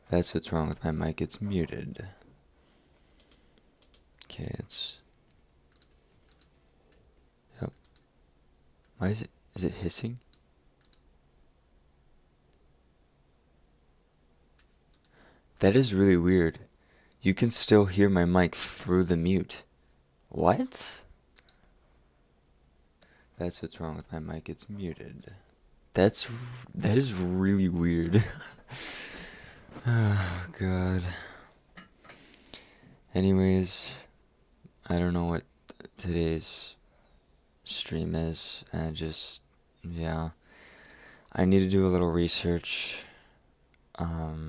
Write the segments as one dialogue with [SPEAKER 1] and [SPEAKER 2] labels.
[SPEAKER 1] That's what's wrong with my mic, it's muted. Okay, yep. Why is it hissing? That is really weird. You can still hear my mic through the mute. What? That's what's wrong with my mic, it's muted. That is really weird. Oh, God. Anyways, I don't know what today's stream is, and yeah. I need to do a little research. Uh,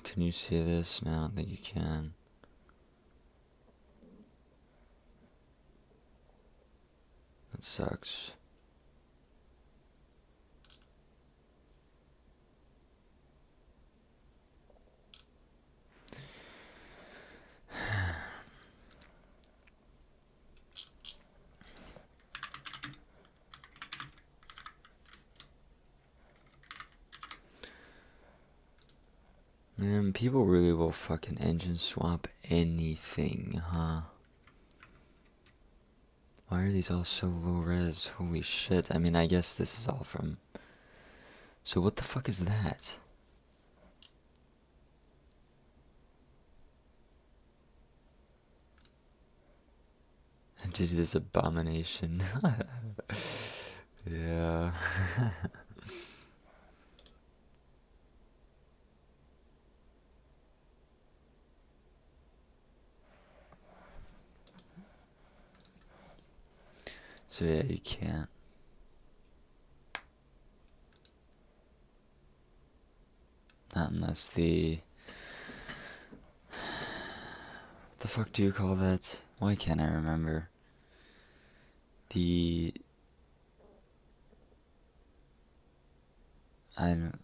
[SPEAKER 1] can you see this? No, I don't think you can. That sucks. Man, people really will fucking engine swap anything, huh? Why are these all so low res? Holy shit. I mean, I guess this is all from... So what the fuck is that? I did this abomination. Yeah. So yeah, you can't. Not unless the... What the fuck do you call that? Why can't I remember? The... I don't...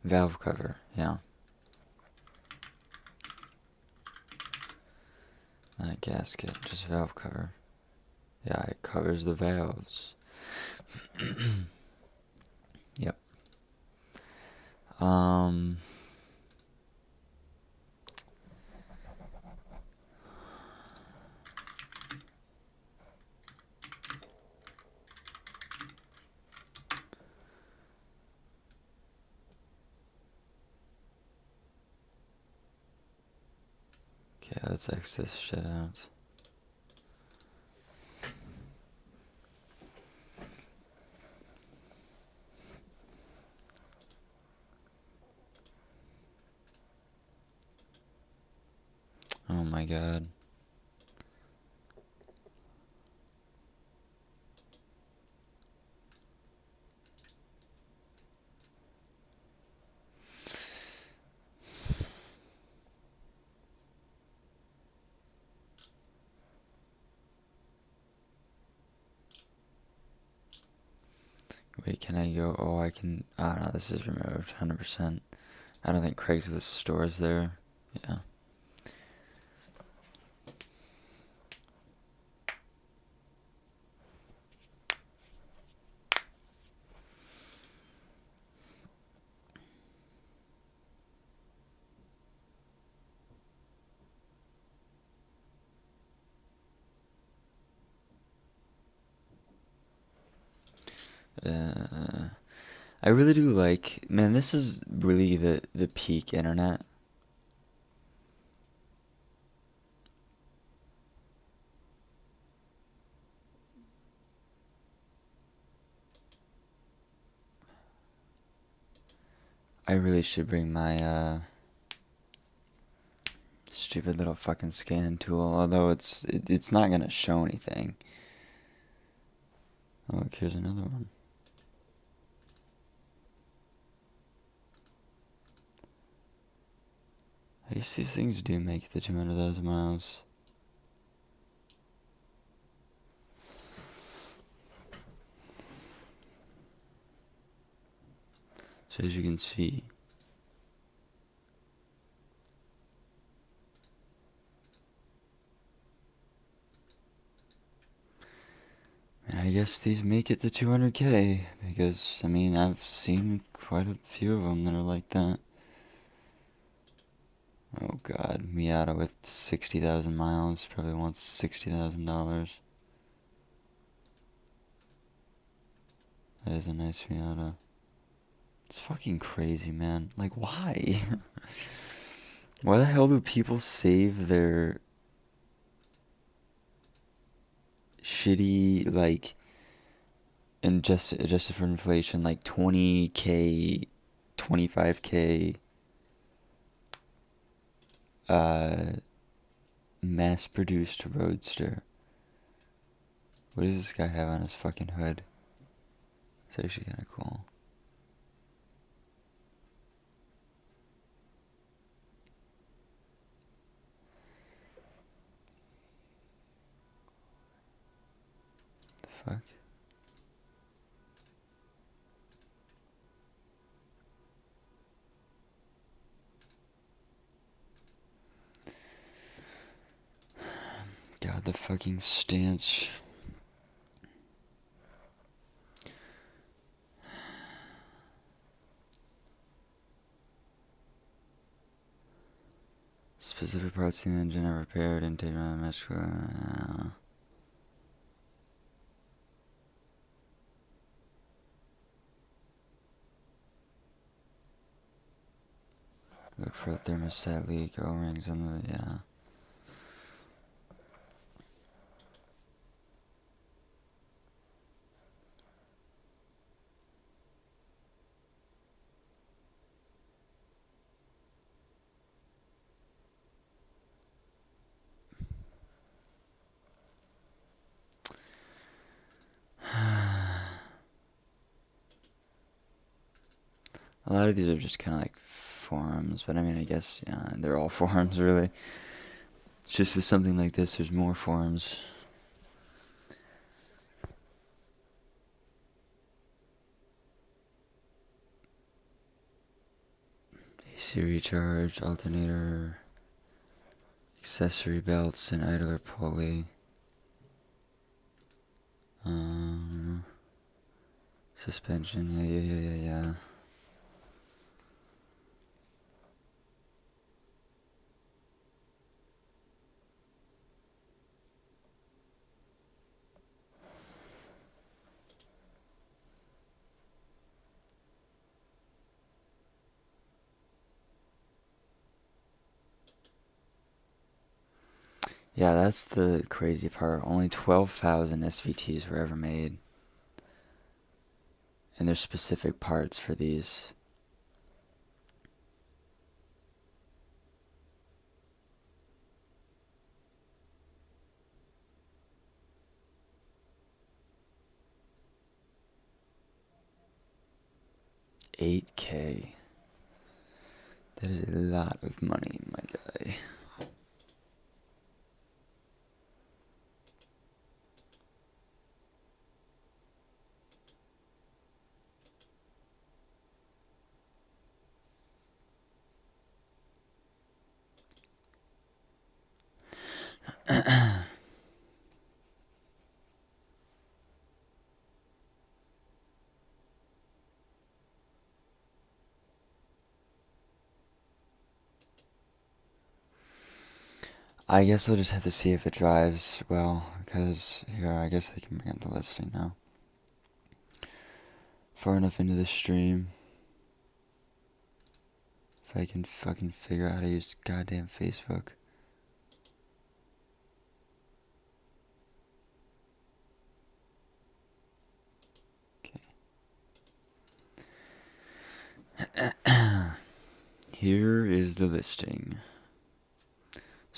[SPEAKER 1] Valve cover, yeah. Not gasket, just valve cover. Yeah, it covers the valves. Yep. Okay, let's X this shit out. Oh my god. Wait, can I go? Oh, I can. Oh no, this is removed, 100%. I don't think Craigslist stores there. Yeah. I really do like, man, this is really the peak internet. I really should bring my stupid little fucking scan tool, although it's not gonna show anything. Oh, look, here's another one. I guess these things do make the 200,000 miles. So as you can see, and I guess these make it to 200K, because, I mean, I've seen quite a few of them that are like that. Oh god, Miata with 60,000 miles probably wants $60,000. That is a nice Miata. It's fucking crazy, man. Like, why? Why the hell do people save their shitty, like, and adjusted for inflation, like 20K, 25K, mass-produced roadster? What does this guy have on his fucking hood? It's actually kind of cool. The fuck? God, the fucking stance. Specific parts of the engine are repaired and taken on the mesh. Look for a thermostat leak, O-rings on the, yeah. A lot of these are just kind of like forums, but I mean, I guess, yeah, they're all forums, really. It's just with something like this, there's more forums. AC recharge, alternator, accessory belts, and idler pulley. Suspension, yeah. Yeah, that's the crazy part. Only 12,000 SVTs were ever made. And there's specific parts for these. $8K. That is a lot of money, my guy. I guess I'll just have to see if it drives well, because here, I guess I can bring up the listing now. Far enough into the stream. If I can fucking figure out how to use goddamn Facebook. Okay. Here is the listing.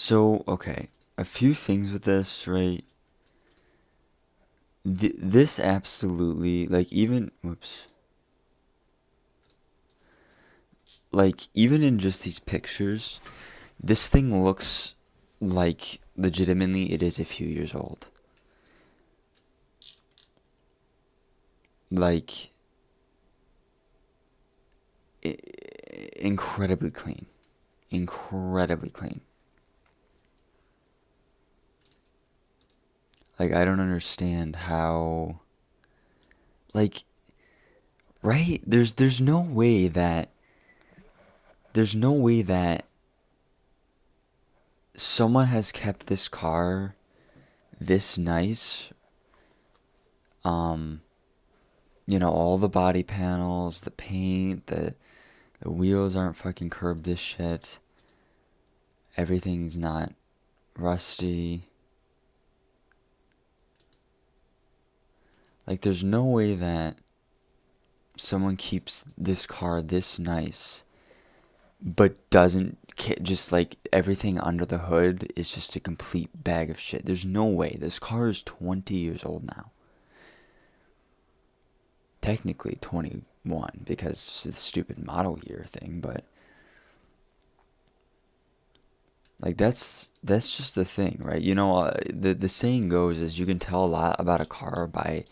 [SPEAKER 1] So, okay, a few things with this, right? This absolutely, like, even, like, even in just these pictures, this thing looks like, legitimately, it is a few years old. Like, incredibly clean. Incredibly clean. Like, I don't understand how, like, right? There's no way that someone has kept this car this nice. All the body panels, the paint, the wheels aren't fucking curved as shit. Everything's not rusty. Like, there's no way that someone keeps this car this nice, but doesn't just, like, everything under the hood is just a complete bag of shit. There's no way. This car is 20 years old now. Technically 21 because of the stupid model year thing, but like that's just the thing, right? The saying goes is you can tell a lot about a car by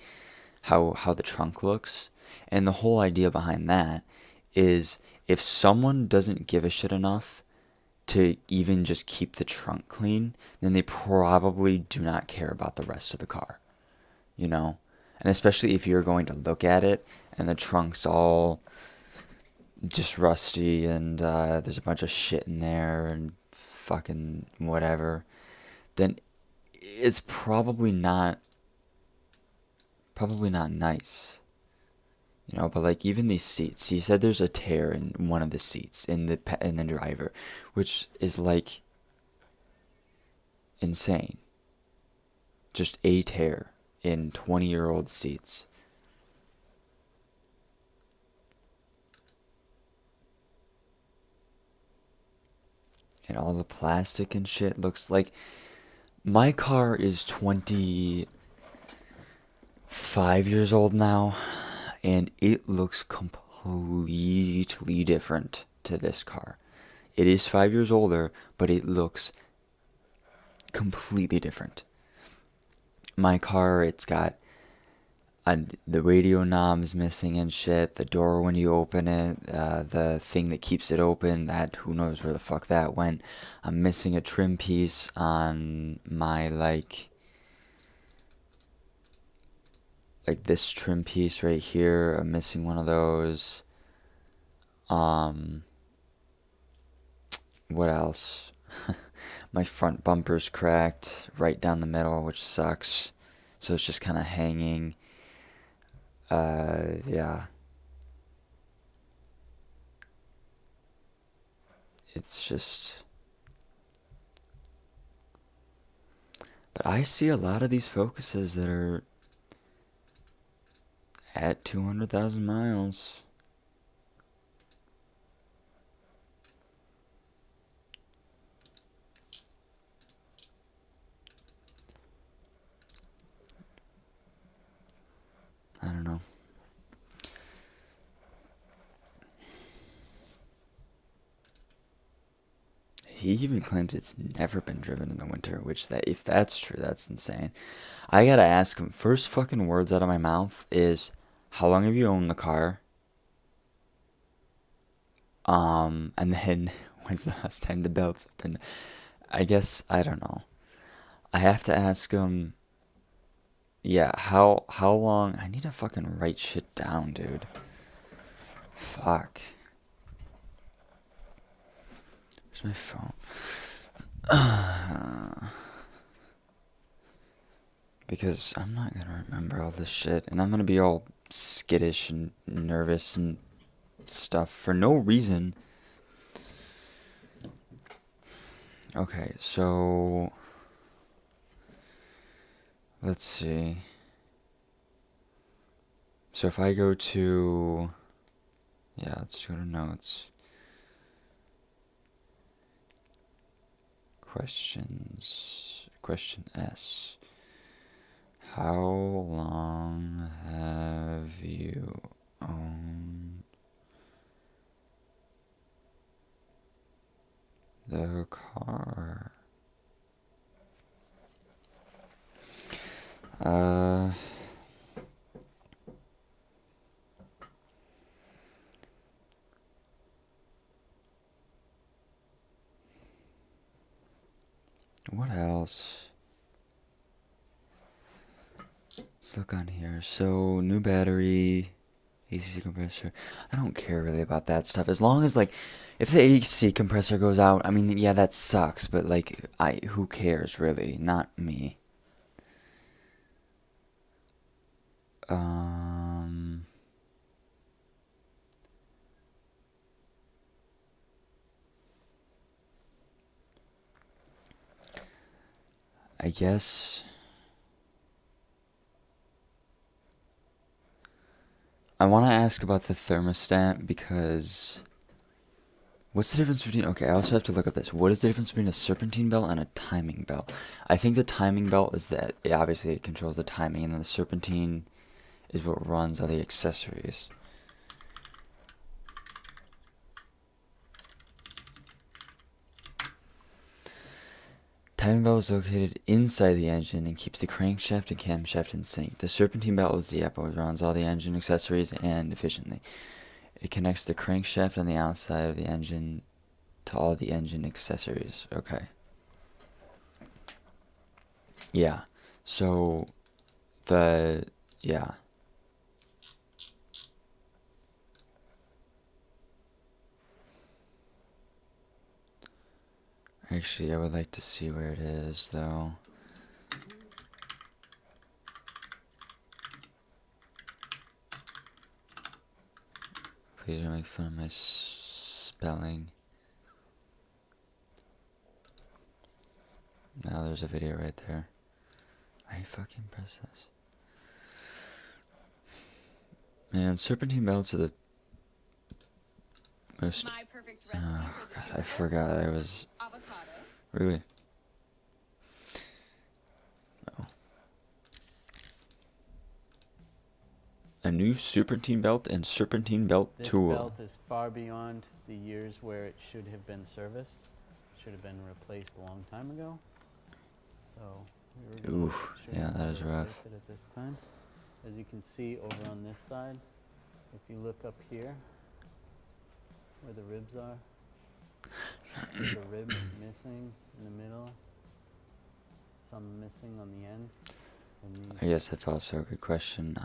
[SPEAKER 1] how the trunk looks, and the whole idea behind that is if someone doesn't give a shit enough to even just keep the trunk clean, then they probably do not care about the rest of the car, And especially if you're going to look at it and the trunk's all just rusty and there's a bunch of shit in there and fucking whatever, then it's probably not nice. But like even these seats, he said there's a tear in one of the seats in the driver, which is like insane. Just a tear in 20-year-old seats. And all the plastic and shit looks like... My car is 25 years old now, and it looks completely different to this car. It is 5 years older, but it looks completely different. My car, it's got the radio knob's missing and shit. The door when you open it, the thing that keeps it open, that who knows where the fuck that went. I'm missing a trim piece on my like this trim piece right here. I'm missing one of those. What else? My front bumper's cracked right down the middle, which sucks. So it's just kind of hanging. Yeah. It's just... But I see a lot of these Focuses that are at 200,000 miles. I don't know. He even claims it's never been driven in the winter, which if that's true, that's insane. I gotta ask him, first fucking words out of my mouth is, how long have you owned the car? And then, when's the last time the belt's opened? I guess, I don't know. I have to ask him, yeah, how long? I need to fucking write shit down, dude. Fuck. Where's my phone? Because I'm not gonna remember all this shit, and I'm gonna be all skittish and nervous and stuff for no reason. Okay, so let's see. So if I go to, yeah, let's go to notes. Questions. Question S. How long have you owned the car? Let's look on here. So, new battery, AC compressor. I don't care really about that stuff. As long as, like, if the AC compressor goes out, I mean, yeah, that sucks. But, like, who cares, really? Not me. I guess I want to ask about the thermostat because what's the difference between, okay, I also have to look up this. What is the difference between a serpentine belt and a timing belt? I think the timing belt is that, obviously it controls the timing, and then the serpentine is what runs all the accessories. Timing belt is located inside the engine and keeps the crankshaft and camshaft in sync. The serpentine belt is the what runs all the engine accessories and efficiently. It connects the crankshaft on the outside of the engine to all the engine accessories. Okay. Yeah. So, yeah. Actually, I would like to see where it is, though. Please don't make fun of my spelling. Now there's a video right there. I fucking press this. Man, serpentine belts are the most... Oh, God, I forgot I was... Really? No. A new serpentine belt and serpentine belt tool.
[SPEAKER 2] This belt is far beyond the years where it should have been serviced. Should have been replaced a long time ago. So we were
[SPEAKER 1] yeah, that is rough.
[SPEAKER 2] It at this time. As you can see over on this side, if you look up here, where the ribs are, there's a rib missing in the middle, some missing on the end. And
[SPEAKER 1] I guess that's also a good question.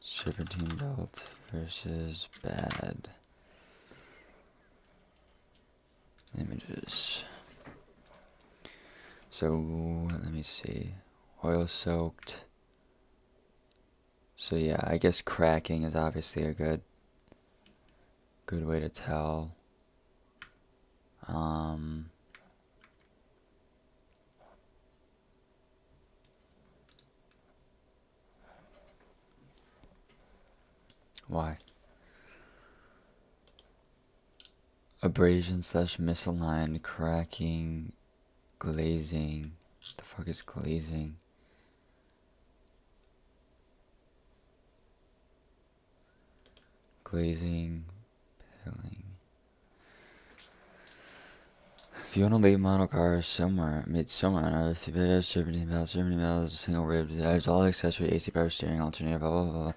[SPEAKER 1] Serpentine belt versus bad images. So let me see. Oil soaked. So yeah, I guess cracking is obviously a good way to tell. Why? Abrasion / misaligned, cracking, glazing. What the fuck is glazing? Glazing, pilling. If you own a late model car made somewhere on Earth, you better have serpentine belt is a single rib, it has all accessory, AC power steering, alternator, blah blah blah.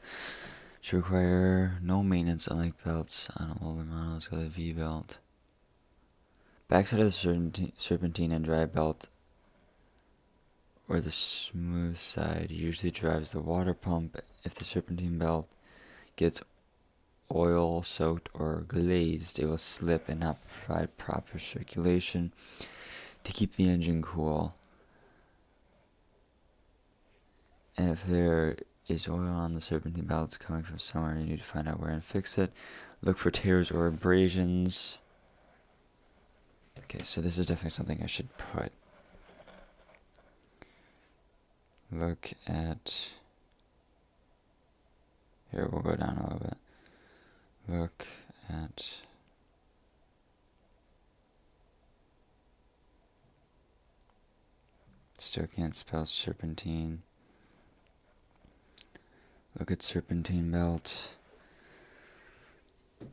[SPEAKER 1] Should require no maintenance, unlike belts on older models with a V belt. Backside of the serpentine and dry belt, or the smooth side, usually drives the water pump. If the serpentine belt gets oil soaked or glazed, it will slip and not provide proper circulation to keep the engine cool. And if there is oil on the serpentine belts coming from somewhere, you need to find out where and fix it. Look for tears or abrasions. Okay, so this is definitely something I should put. Look at... Here, we'll go down a little bit. Look at... Still can't spell serpentine. Look at serpentine belt.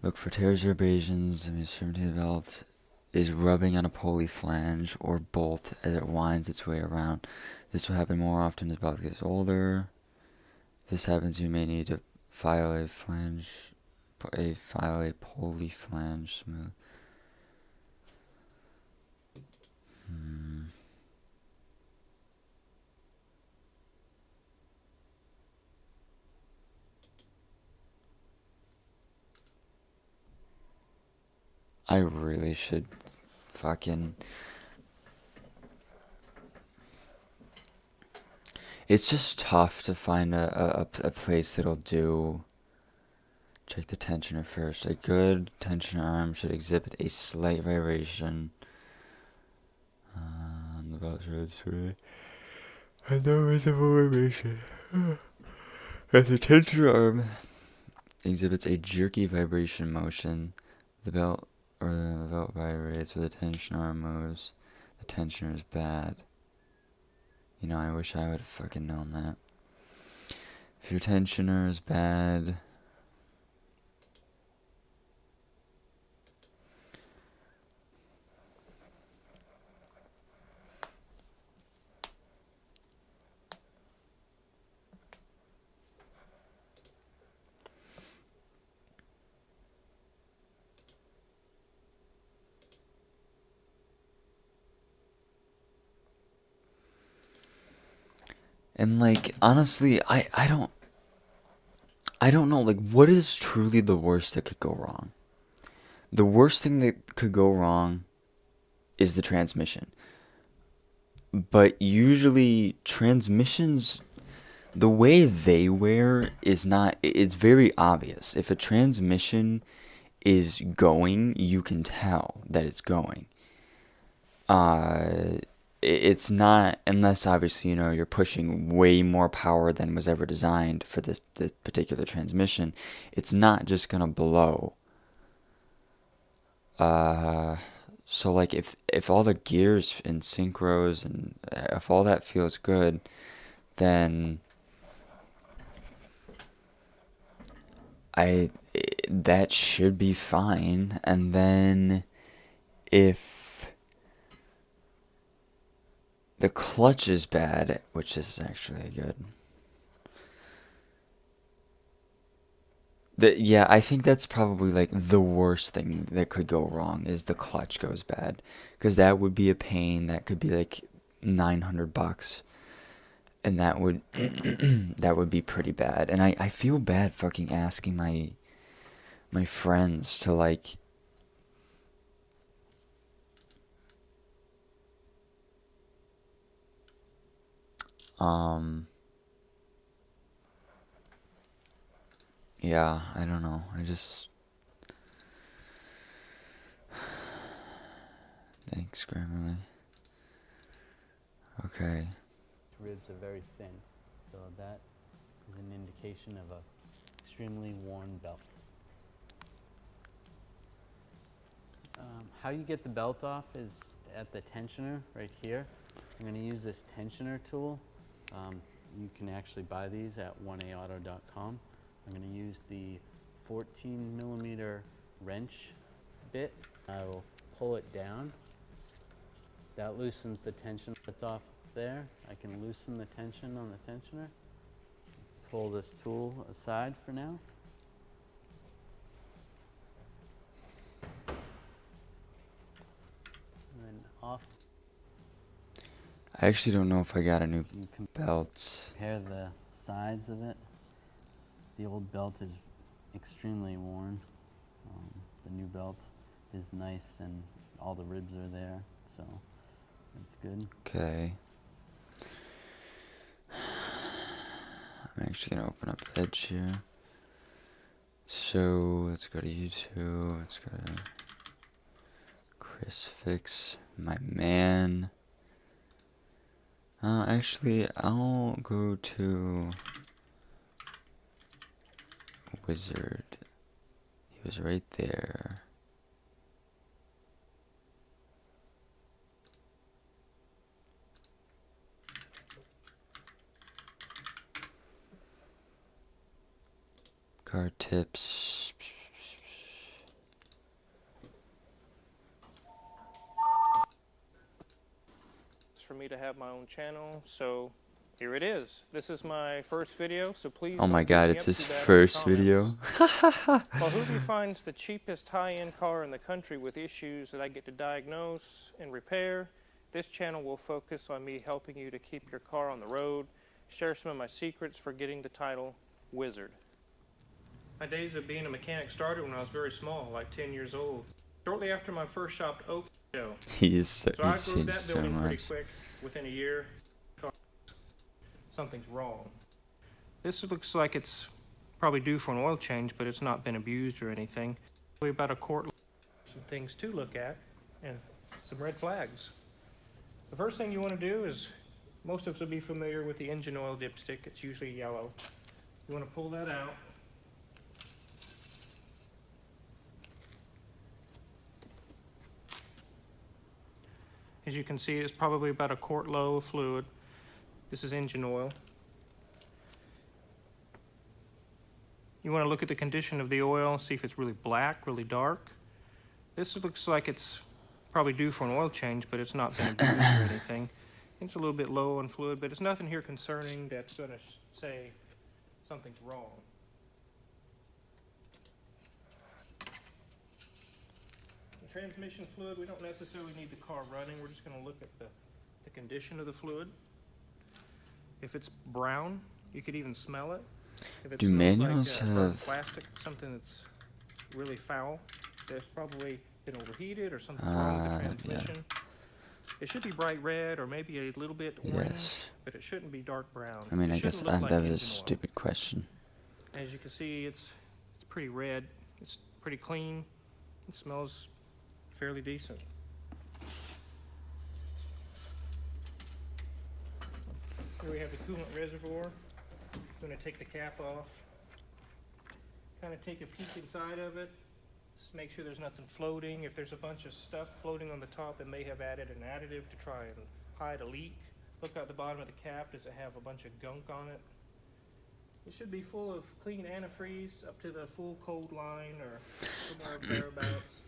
[SPEAKER 1] Look for tears or abrasions. I mean, serpentine belt is rubbing on a pulley flange or bolt as it winds its way around. This will happen more often as the belt gets older. If this happens, you may need to file a flange a file a polyflange smooth. I really should fucking... It's just tough to find a place that'll do... Check the tensioner first. A good tensioner arm should exhibit a slight vibration. On the belt thread. And no visible vibration. As the tensioner arm exhibits a jerky vibration motion, the belt vibrates or the tension arm moves. The tensioner is bad. You know, I wish I would have fucking known that. If your tensioner is bad... And like, honestly, I don't know, like, what is truly the worst that could go wrong? The worst thing that could go wrong is the transmission. But usually transmissions, the way they wear is not, it's very obvious. If a transmission is going, you can tell that it's going. It's not, unless obviously, you know, you're pushing way more power than was ever designed for this particular transmission. It's not just gonna blow. So like if all the gears and synchros and if all that feels good, then that should be fine. And then if the clutch is bad, which is actually good. Yeah, I think that's probably like the worst thing that could go wrong is the clutch goes bad. Because that would be a pain. That could be like $900. And that would that would be pretty bad. And I feel bad fucking asking my friends to like... Yeah, I don't know. I just... Thanks, Grammarly. Okay.
[SPEAKER 2] Ribs are very thin, so that is an indication of a extremely worn belt. How you get the belt off is at the tensioner right here. I'm going to use this tensioner tool. You can actually buy these at 1aauto.com. I'm going to use the 14 millimeter wrench bit. I will pull it down. That loosens the tension that's off there. I can loosen the tension on the tensioner. Pull this tool aside for now. And then off.
[SPEAKER 1] I actually don't know if I got a new
[SPEAKER 2] You can
[SPEAKER 1] belt.
[SPEAKER 2] compare the sides of it. The old belt is extremely worn. The new belt is nice and all the ribs are there, so it's good.
[SPEAKER 1] Okay. I'm actually gonna open up Edge here. So let's go to YouTube. Let's go to Chris Fix, my man. Actually, I'll go to Wizard. He was right there. Car tips.
[SPEAKER 3] For me to have my own channel, so Here it is. This is my first video, so please
[SPEAKER 1] Oh my
[SPEAKER 3] don't beat
[SPEAKER 1] god,
[SPEAKER 3] me
[SPEAKER 1] it's
[SPEAKER 3] up
[SPEAKER 1] his
[SPEAKER 3] too bad in the
[SPEAKER 1] first
[SPEAKER 3] comments.
[SPEAKER 1] video.
[SPEAKER 3] While Hoobie finds the cheapest high-end car in the country with issues that I get to diagnose and repair, this channel will focus on me helping you to keep your car on the road, share some of my secrets for getting the title Wizard. My days of being a mechanic started when I was very small, like 10 years old. Shortly after my first shop opened,
[SPEAKER 1] He's
[SPEAKER 3] so I
[SPEAKER 1] he's
[SPEAKER 3] grew
[SPEAKER 1] changed
[SPEAKER 3] that
[SPEAKER 1] so
[SPEAKER 3] building pretty
[SPEAKER 1] much.
[SPEAKER 3] quick. Within a year, something's wrong. This looks like it's probably due for an oil change, but it's not been abused or anything. Probably about a quart. Some things to look at and some red flags. The first thing you want to do is, most of us will be familiar with the engine oil dipstick. It's usually yellow. You want to pull that out. As you can see, it's probably about a quart low of fluid. This is engine oil. You want to look at the condition of the oil, see if it's really black, really dark. This looks like it's probably due for an oil change, but it's not been abused or anything. It's a little bit low on fluid, but it's nothing here concerning that's going to say something's wrong. The transmission fluid, we don't necessarily need the car running. We're just going to look at the condition of the fluid. If it's brown, you could even smell it. If it
[SPEAKER 1] Do
[SPEAKER 3] smells
[SPEAKER 1] manuals
[SPEAKER 3] like burnt
[SPEAKER 1] have-
[SPEAKER 3] plastic, something that's really foul, there's probably been overheated or something's wrong with the
[SPEAKER 1] yeah.
[SPEAKER 3] transmission. It should be bright red or maybe a little bit orange,
[SPEAKER 1] Yes.
[SPEAKER 3] but it shouldn't be dark brown.
[SPEAKER 1] I mean,
[SPEAKER 3] It
[SPEAKER 1] I guess
[SPEAKER 3] shouldn't look like
[SPEAKER 1] that was a
[SPEAKER 3] engine oil.
[SPEAKER 1] stupid question.
[SPEAKER 3] As you can see, it's pretty red. It's pretty clean. It smells fairly decent. Here we have the coolant reservoir. I'm going to take the cap off. Kind of take a peek inside of it. Just make sure there's nothing floating. If there's a bunch of stuff floating on the top, it may have added an additive to try and hide a leak. Look at the bottom of the cap. Does it have a bunch of gunk on it? It should be full of clean antifreeze up to the full cold line or somewhere thereabouts.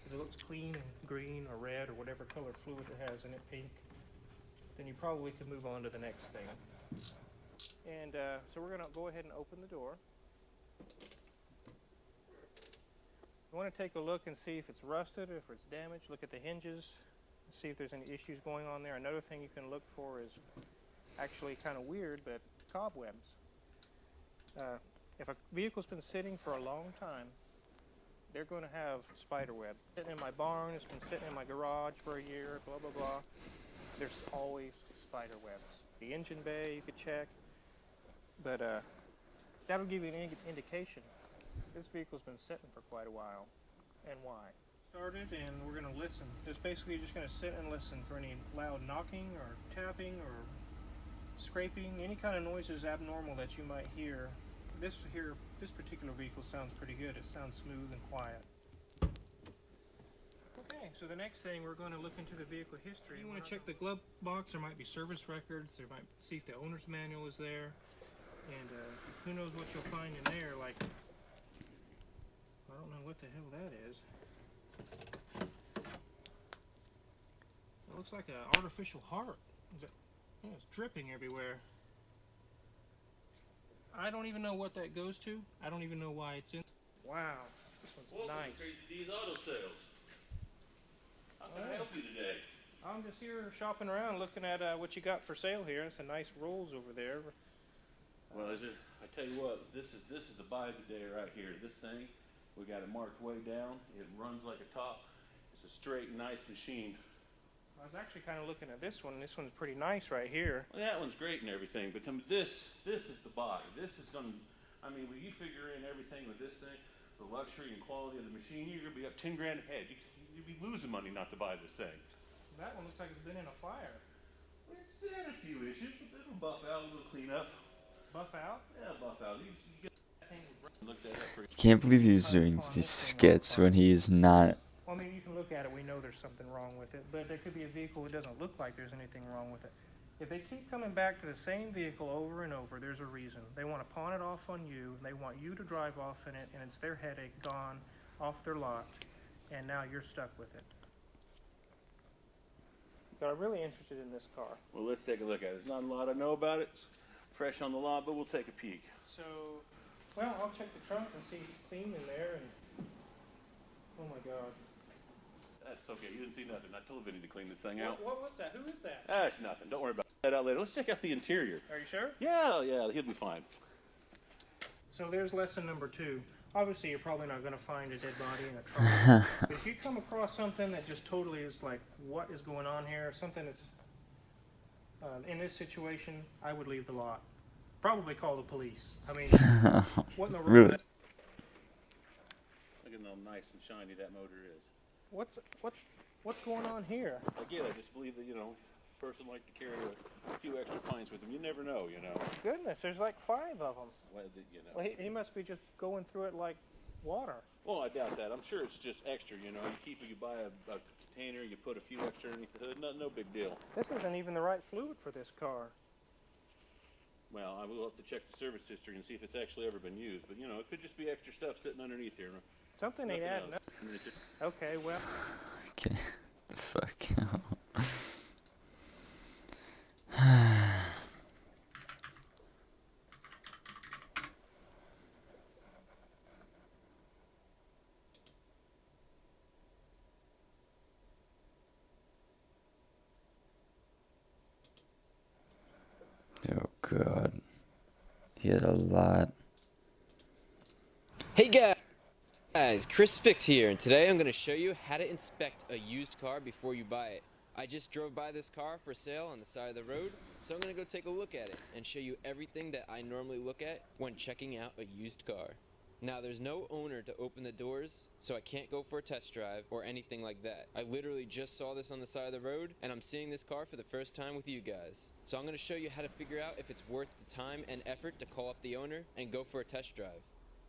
[SPEAKER 3] If it looks clean and green or red or whatever color fluid it has in it, pink, then you probably can move on to the next thing. And so we're going to go ahead and open the door. You want to take a look and see if it's rusted, if it's damaged. Look at the hinges, see if there's any issues going on there. Another thing you can look for is actually kind of weird, but cobwebs. If a vehicle's been sitting for a long time, they're going to have spider web. Sitting in my barn, it's been sitting in my garage for a year, blah, blah, blah. There's always spider webs. The engine bay, you could check. But that'll give you an indication. This vehicle's been sitting for quite a while. And why? Started, and we're going to listen. Just basically just going to sit and listen for any loud knocking or tapping or scraping, any kind of noises abnormal that you might hear. This particular vehicle sounds pretty good. It sounds smooth and quiet. Okay, so the next thing, we're going to look into the vehicle history. You want to check the glove box. There might be service records. There might see if the owner's manual is there. And who knows what you'll find in there, like, I don't know what the hell that is. It looks like an artificial heart. Yeah, it's dripping everywhere. I don't even know what that goes to. I don't even know why it's in. Wow, this one's nice.
[SPEAKER 4] Welcome to Crazy D's Auto Sales. How can I help you today?
[SPEAKER 3] I'm just here shopping around, looking at what you got for sale here. It's a nice rolls over there.
[SPEAKER 4] Well, I tell you what, this is the buy of the day right here. This thing, we got it marked way down. It runs like a top. It's a straight, nice machine.
[SPEAKER 3] I was actually kind of looking at this one. This one's pretty nice right here.
[SPEAKER 4] Well, that one's great and everything, but this is the buy. This is gonna, I mean, when you figure in everything with this thing, the luxury and quality of the machine, you're gonna be up 10 grand ahead. You'd be losing money not to buy this thing.
[SPEAKER 3] That one looks like it's been in a fire.
[SPEAKER 4] It's had a few issues, but it'll buff out, a little cleanup.
[SPEAKER 3] Buff out?
[SPEAKER 4] Yeah, buff out. You get that thing looked at that pretty.
[SPEAKER 1] Can't believe he was doing these skits when he's not.
[SPEAKER 3] Well, I mean, you can look at it. We know there's something wrong with it, but there could be a vehicle that doesn't look like there's anything wrong with it. If they keep coming back to the same vehicle over and over, there's a reason. They want to pawn it off on you, and they want you to drive off in it, and it's their headache gone off their lot, and now you're stuck with it. But I'm really interested in this car.
[SPEAKER 4] Well, let's take a look at it. There's not a lot I know about it. It's fresh on the lot, but we'll take a peek.
[SPEAKER 3] So, well, I'll check the trunk and see if it's clean in there. And oh my God.
[SPEAKER 4] That's okay. You didn't see nothing. I told Vinny to clean this thing out.
[SPEAKER 3] What was that? Who is that?
[SPEAKER 4] That's nothing. Don't worry about that out later. Let's check out the interior.
[SPEAKER 3] Are you sure?
[SPEAKER 4] Yeah, he'll be fine.
[SPEAKER 3] So there's lesson number 2. Obviously, you're probably not going to find a dead body in a trunk. But if you come across something that just totally is like, what is going on here? Something that's in this situation, I would leave the lot. Probably call the police. I mean, what in the world?
[SPEAKER 1] Really?
[SPEAKER 4] Look at how nice and shiny that motor is.
[SPEAKER 3] What's going on here?
[SPEAKER 4] Again, I just believe that, you know, a person like to carry a few extra pints with him. You never know, you know.
[SPEAKER 3] Goodness, there's like 5 of them.
[SPEAKER 4] Well, you know.
[SPEAKER 3] Well, he must be just going through it like water.
[SPEAKER 4] Well, I doubt that. I'm sure it's just extra, you know. You buy a container, you put a few extra underneath the hood. No big deal.
[SPEAKER 3] This isn't even the right fluid for this car.
[SPEAKER 4] Well, I will have to check the service history and see if it's actually ever been used. But, you know, it could just be extra stuff sitting underneath here.
[SPEAKER 3] Something ain't
[SPEAKER 4] Nothing
[SPEAKER 3] adding up.
[SPEAKER 4] else.
[SPEAKER 3] Okay, well,
[SPEAKER 1] Okay. The fuck. Oh God. He had a lot.
[SPEAKER 5] Hey guys, Chris Fix here, and today I'm going to show you how to inspect a used car before you buy it. I just drove by this car for sale on the side of the road, so I'm going to go take a look at it and show you everything that I normally look at when checking out a used car. Now, there's no owner to open the doors, so I can't go for a test drive or anything like that. I literally just saw this on the side of the road, and I'm seeing this car for the first time with you guys. So I'm going to show you how to figure out if it's worth the time and effort to call up the owner and go for a test drive.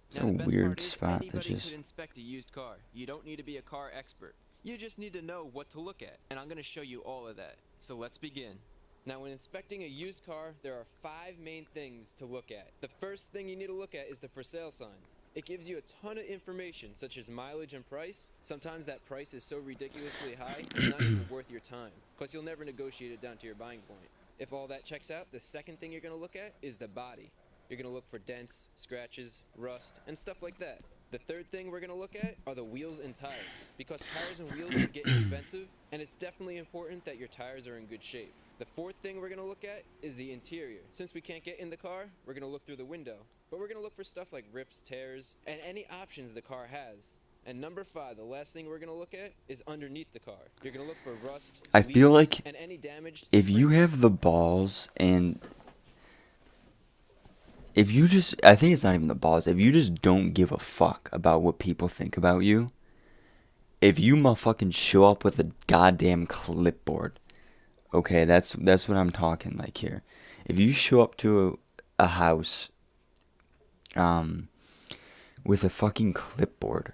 [SPEAKER 1] It's
[SPEAKER 5] Now,
[SPEAKER 1] a
[SPEAKER 5] the best
[SPEAKER 1] weird
[SPEAKER 5] part is
[SPEAKER 1] spot to
[SPEAKER 5] anybody
[SPEAKER 1] just.
[SPEAKER 5] could inspect a used car. You don't need to be a car expert. You just need to know what to look at, and I'm going to show you all of that. So let's begin. Now, when inspecting a used car, there are 5 main things to look at. The first thing you need to look at is the for sale sign. It gives you a ton of information, such as mileage and price. Sometimes that price is so ridiculously high, it's not even worth your time, because you'll never negotiate it down to your buying point. If all that checks out, the second thing you're going to look at is the body. You're going to look for dents, scratches, rust, and stuff like that. The third thing we're going to look at are the wheels and tires, because tires and wheels are getting expensive, and it's definitely important that your tires are in good shape. The fourth thing we're going to look at is the interior. Since we can't get in the car, we're going to look through the window, but we're going to look for stuff like rips, tears, and any options the car has. And number 5, the last thing we're going to look at is underneath the car. You're going to look for rust,
[SPEAKER 1] I feel
[SPEAKER 5] leaks,
[SPEAKER 1] like
[SPEAKER 5] and any damage to
[SPEAKER 1] if
[SPEAKER 5] the
[SPEAKER 1] you
[SPEAKER 5] frame.
[SPEAKER 1] have the balls and if you just, I think it's not even the balls, if you just don't give a fuck about what people think about you, if you motherfucking show up with a goddamn clipboard, okay, that's what I'm talking like here. If you show up to a house with a fucking clipboard,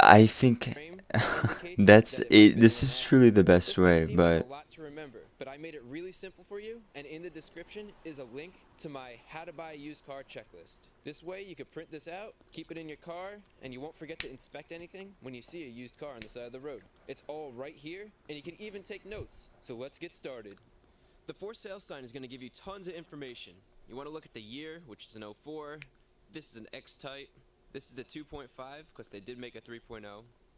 [SPEAKER 1] I think
[SPEAKER 5] frame indicates
[SPEAKER 1] that's
[SPEAKER 5] that
[SPEAKER 1] it.
[SPEAKER 5] was
[SPEAKER 1] This
[SPEAKER 5] built
[SPEAKER 1] is
[SPEAKER 5] in
[SPEAKER 1] truly the
[SPEAKER 5] This
[SPEAKER 1] best
[SPEAKER 5] might
[SPEAKER 1] way,
[SPEAKER 5] seem like
[SPEAKER 1] but
[SPEAKER 5] a lot to remember, but I made it really simple for you, and in the description is a link to my how to buy a used car checklist. This way you can print this out, keep it in your car, and you won't forget to inspect anything when you see a used car on the side of the road. It's all right here, and you can even take notes. So let's get started. The for sale sign is going to give you tons of information. You want to look at the year, which is an 04. This is an X-Type. This is the 2.5, because they did make a 3.0.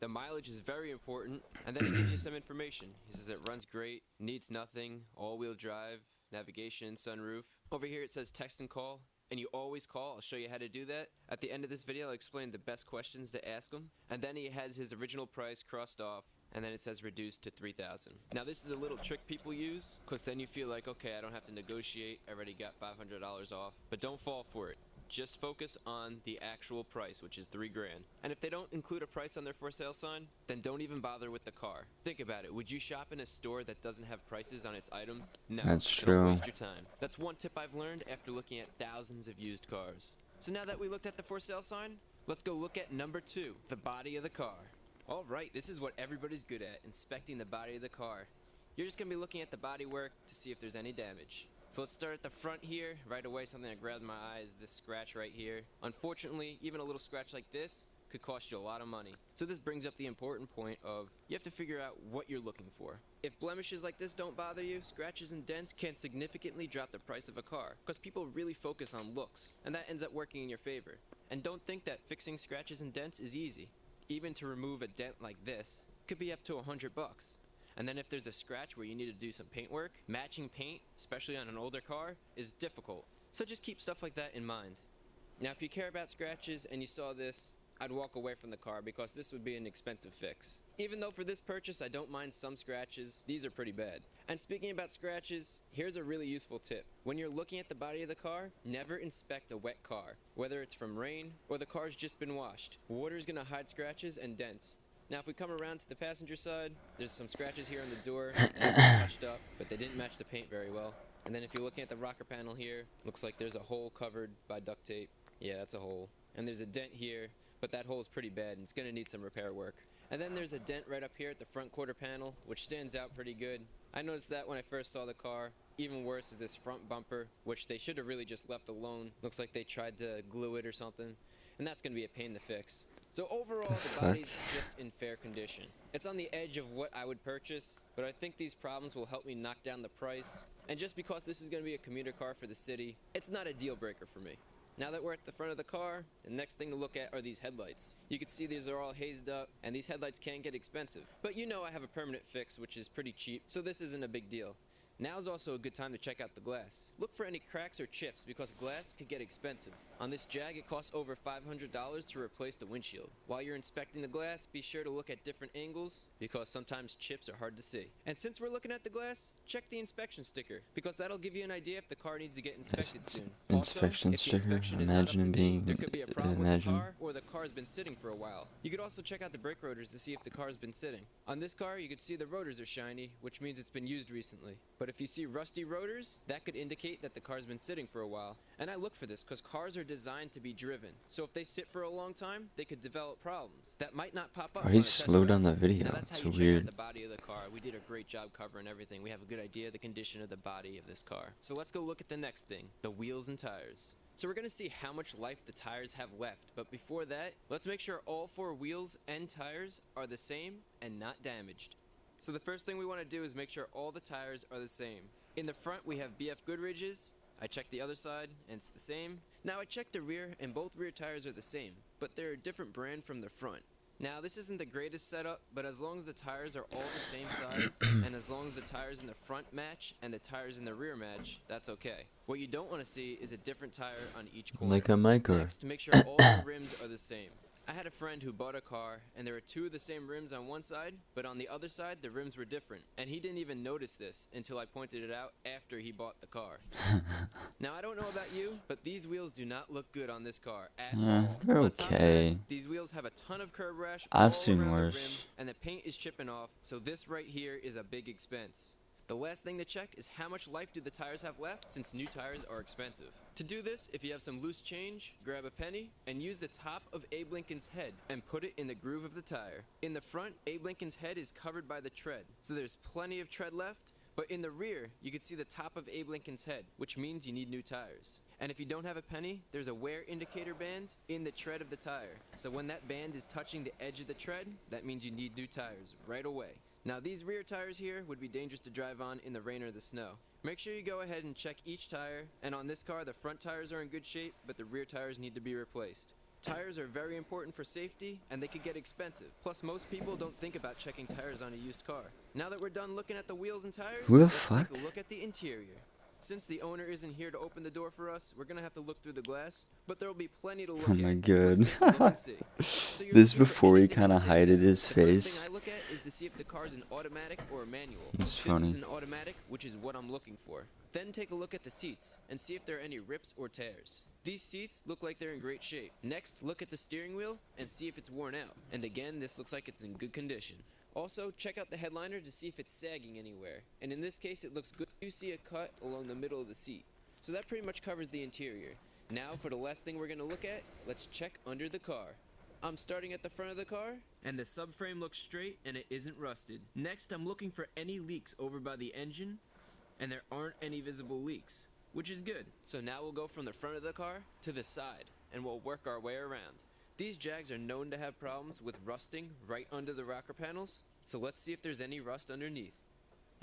[SPEAKER 5] The mileage is very important, and then it gives you some information. He says it runs great, needs nothing, all-wheel drive, navigation, sunroof. Over here it says text and call, and you always call. I'll show you how to do that. At the end of this video, I'll explain the best questions to ask him, and then he has his original price crossed off, and then it says reduced to $3,000. Now this is a little trick people use, because then you feel like, okay, I don't have to negotiate, I already got $500 off, but don't fall for it. Just focus on the actual price, which is $3 grand. And if they don't include a price on their for sale sign, then don't even bother with the car. Think about it. Would you shop in a store that doesn't have prices on its items? No.
[SPEAKER 1] That's
[SPEAKER 5] Don't
[SPEAKER 1] true.
[SPEAKER 5] waste your time. That's one tip I've learned after looking at thousands of used cars. So now that we looked at the for sale sign, let's go look at number 2, the body of the car. All right, this is what everybody's good at, inspecting the body of the car. You're just going to be looking at the bodywork to see if there's any damage. So let's start at the front here. Right away, something that grabbed my eye is this scratch right here. Unfortunately, even a little scratch like this could cost you a lot of money. So this brings up the important point of you have to figure out what you're looking for. If blemishes like this don't bother you, scratches and dents can significantly drop the price of a car because people really focus on looks, and that ends up working in your favor. And don't think that fixing scratches and dents is easy. Even to remove a dent like this could be up to $100. And then if there's a scratch where you need to do some paint work, matching paint, especially on an older car, is difficult. So just keep stuff like that in mind. Now if you care about scratches and you saw this, I'd walk away from the car because this would be an expensive fix. Even though for this purchase I don't mind some scratches, these are pretty bad. And speaking about scratches, here's a really useful tip. When you're looking at the body of the car, never inspect a wet car, whether it's from rain or the car's just been washed. Water's gonna hide scratches and dents. Now if we come around to the passenger side, there's some scratches here on the door, touched up, but they didn't match the paint very well. And then if you're looking at the rocker panel here, looks like there's a hole covered by duct tape. Yeah, that's a hole. And there's a dent here, but that hole is pretty bad and it's gonna need some repair work. And then there's a dent right up here at the front quarter panel, which stands out pretty good. I noticed that when I first saw the car. Even worse is this front bumper, which they should have really just left alone. Looks like they tried to glue it or something. And that's gonna be a pain to fix. So overall, the body's just in fair condition. It's on the edge of what I would purchase, but I think these problems will help me knock down the price. And just because this is gonna be a commuter car for the city, it's not a deal breaker for me. Now that we're at the front of the car, the next thing to look at are these headlights. You can see these are all hazed up, and these headlights can get expensive. But you know I have a permanent fix, which is pretty cheap, so this isn't a big deal. Now's also a good time to check out the glass. Look for any cracks or chips because glass could get expensive. On this Jag, it costs over $500 to replace the windshield. While you're inspecting the glass, be sure to look at different angles because sometimes chips are hard to see. And since we're looking at the glass, check the inspection sticker because that'll give you an idea if the car needs to get inspected soon.
[SPEAKER 1] Inspection
[SPEAKER 5] also, if the
[SPEAKER 1] sticker.
[SPEAKER 5] inspection is not up
[SPEAKER 1] Imagine
[SPEAKER 5] to
[SPEAKER 1] being.
[SPEAKER 5] date, there could be a problem with the car or the car's been sitting for a while. You could also check out the brake rotors to see if the car's been sitting. On this car, you could see the rotors are shiny, which means it's been used recently. But if you see rusty rotors, that could indicate that the car's been sitting for a while. And I look for this because cars are designed to be driven. So if they sit for a long time, they could develop problems that might not pop up.
[SPEAKER 1] Or he slowed down the video.
[SPEAKER 5] Now that's
[SPEAKER 1] It's
[SPEAKER 5] how you check
[SPEAKER 1] weird.
[SPEAKER 5] out the body of the car. We did a great job covering everything. We have a good idea of the condition of the body of this car. So let's go look at the next thing, the wheels and tires. So we're gonna see how much life the tires have left. But before that, let's make sure all 4 wheels and tires are the same and not damaged. So the first thing we want to do is make sure all the tires are the same. In the front, we have BF Goodridge's. I checked the other side, and it's the same. Now I checked the rear, and both rear tires are the same, but they're a different brand from the front. Now this isn't the greatest setup, but as long as the tires are all the same size, and as long as the tires in the front match and the tires in the rear match, that's okay. What you don't want to see is a different tire on each corner.
[SPEAKER 1] Like on my car.
[SPEAKER 5] Next, make sure all the rims are the same. I had a friend who bought a car, and there were 2 of the same rims on one side, but on the other side, the rims were different. And he didn't even notice this until I pointed it out after he bought the car. Now, I don't know about you, but these wheels do not look good on this car at all.
[SPEAKER 1] They're
[SPEAKER 5] On top of that,
[SPEAKER 1] okay.
[SPEAKER 5] these wheels have a ton of curb rash
[SPEAKER 1] I've
[SPEAKER 5] all
[SPEAKER 1] seen
[SPEAKER 5] around
[SPEAKER 1] worse.
[SPEAKER 5] the rim, and the paint is chipping off, so this right here is a big expense. The last thing to check is how much life do the tires have left, since new tires are expensive. To do this, if you have some loose change, grab a penny and use the top of Abe Lincoln's head and put it in the groove of the tire. In the front, Abe Lincoln's head is covered by the tread, so there's plenty of tread left, but in the rear, you can see the top of Abe Lincoln's head, which means you need new tires. And if you don't have a penny, there's a wear indicator band in the tread of the tire. So when that band is touching the edge of the tread, that means you need new tires right away. Now these rear tires here would be dangerous to drive on in the rain or the snow. Make sure you go ahead and check each tire, and on this car the front tires are in good shape, but the rear tires need to be replaced. Tires are very important for safety, and they could get expensive. Plus most people don't think about checking tires on a used car. Now that we're done looking at the wheels and tires,
[SPEAKER 1] Who the
[SPEAKER 5] let's
[SPEAKER 1] fuck?
[SPEAKER 5] take a look at the interior. Since the owner isn't here to open the door for us, we're gonna have to look through the glass, but there will be plenty to look
[SPEAKER 1] Oh
[SPEAKER 5] at.
[SPEAKER 1] my
[SPEAKER 5] So let's
[SPEAKER 1] god.
[SPEAKER 5] take a look and see. So you're
[SPEAKER 1] This
[SPEAKER 5] looking for
[SPEAKER 1] before he
[SPEAKER 5] anything
[SPEAKER 1] kinda
[SPEAKER 5] that's
[SPEAKER 1] hided
[SPEAKER 5] dangerous.
[SPEAKER 1] his
[SPEAKER 5] The first
[SPEAKER 1] face.
[SPEAKER 5] thing I look at is to see if the car's an automatic or a manual.
[SPEAKER 1] It's
[SPEAKER 5] This
[SPEAKER 1] funny.
[SPEAKER 5] is an automatic, which is what I'm looking for. Then take a look at the seats and see if there are any rips or tears. These seats look like they're in great shape. Next, look at the steering wheel and see if it's worn out. And again, this looks like it's in good condition. Also, check out the headliner to see if it's sagging anywhere. And in this case, it looks good. You see a cut along the middle of the seat. So that pretty much covers the interior. Now for the last thing we're gonna look at, let's check under the car. I'm starting at the front of the car, and the subframe looks straight and it isn't rusted. Next, I'm looking for any leaks over by the engine, and there aren't any visible leaks, which is good. So now we'll go from the front of the car to the side, and we'll work our way around. These Jags are known to have problems with rusting right under the rocker panels, so let's see if there's any rust underneath.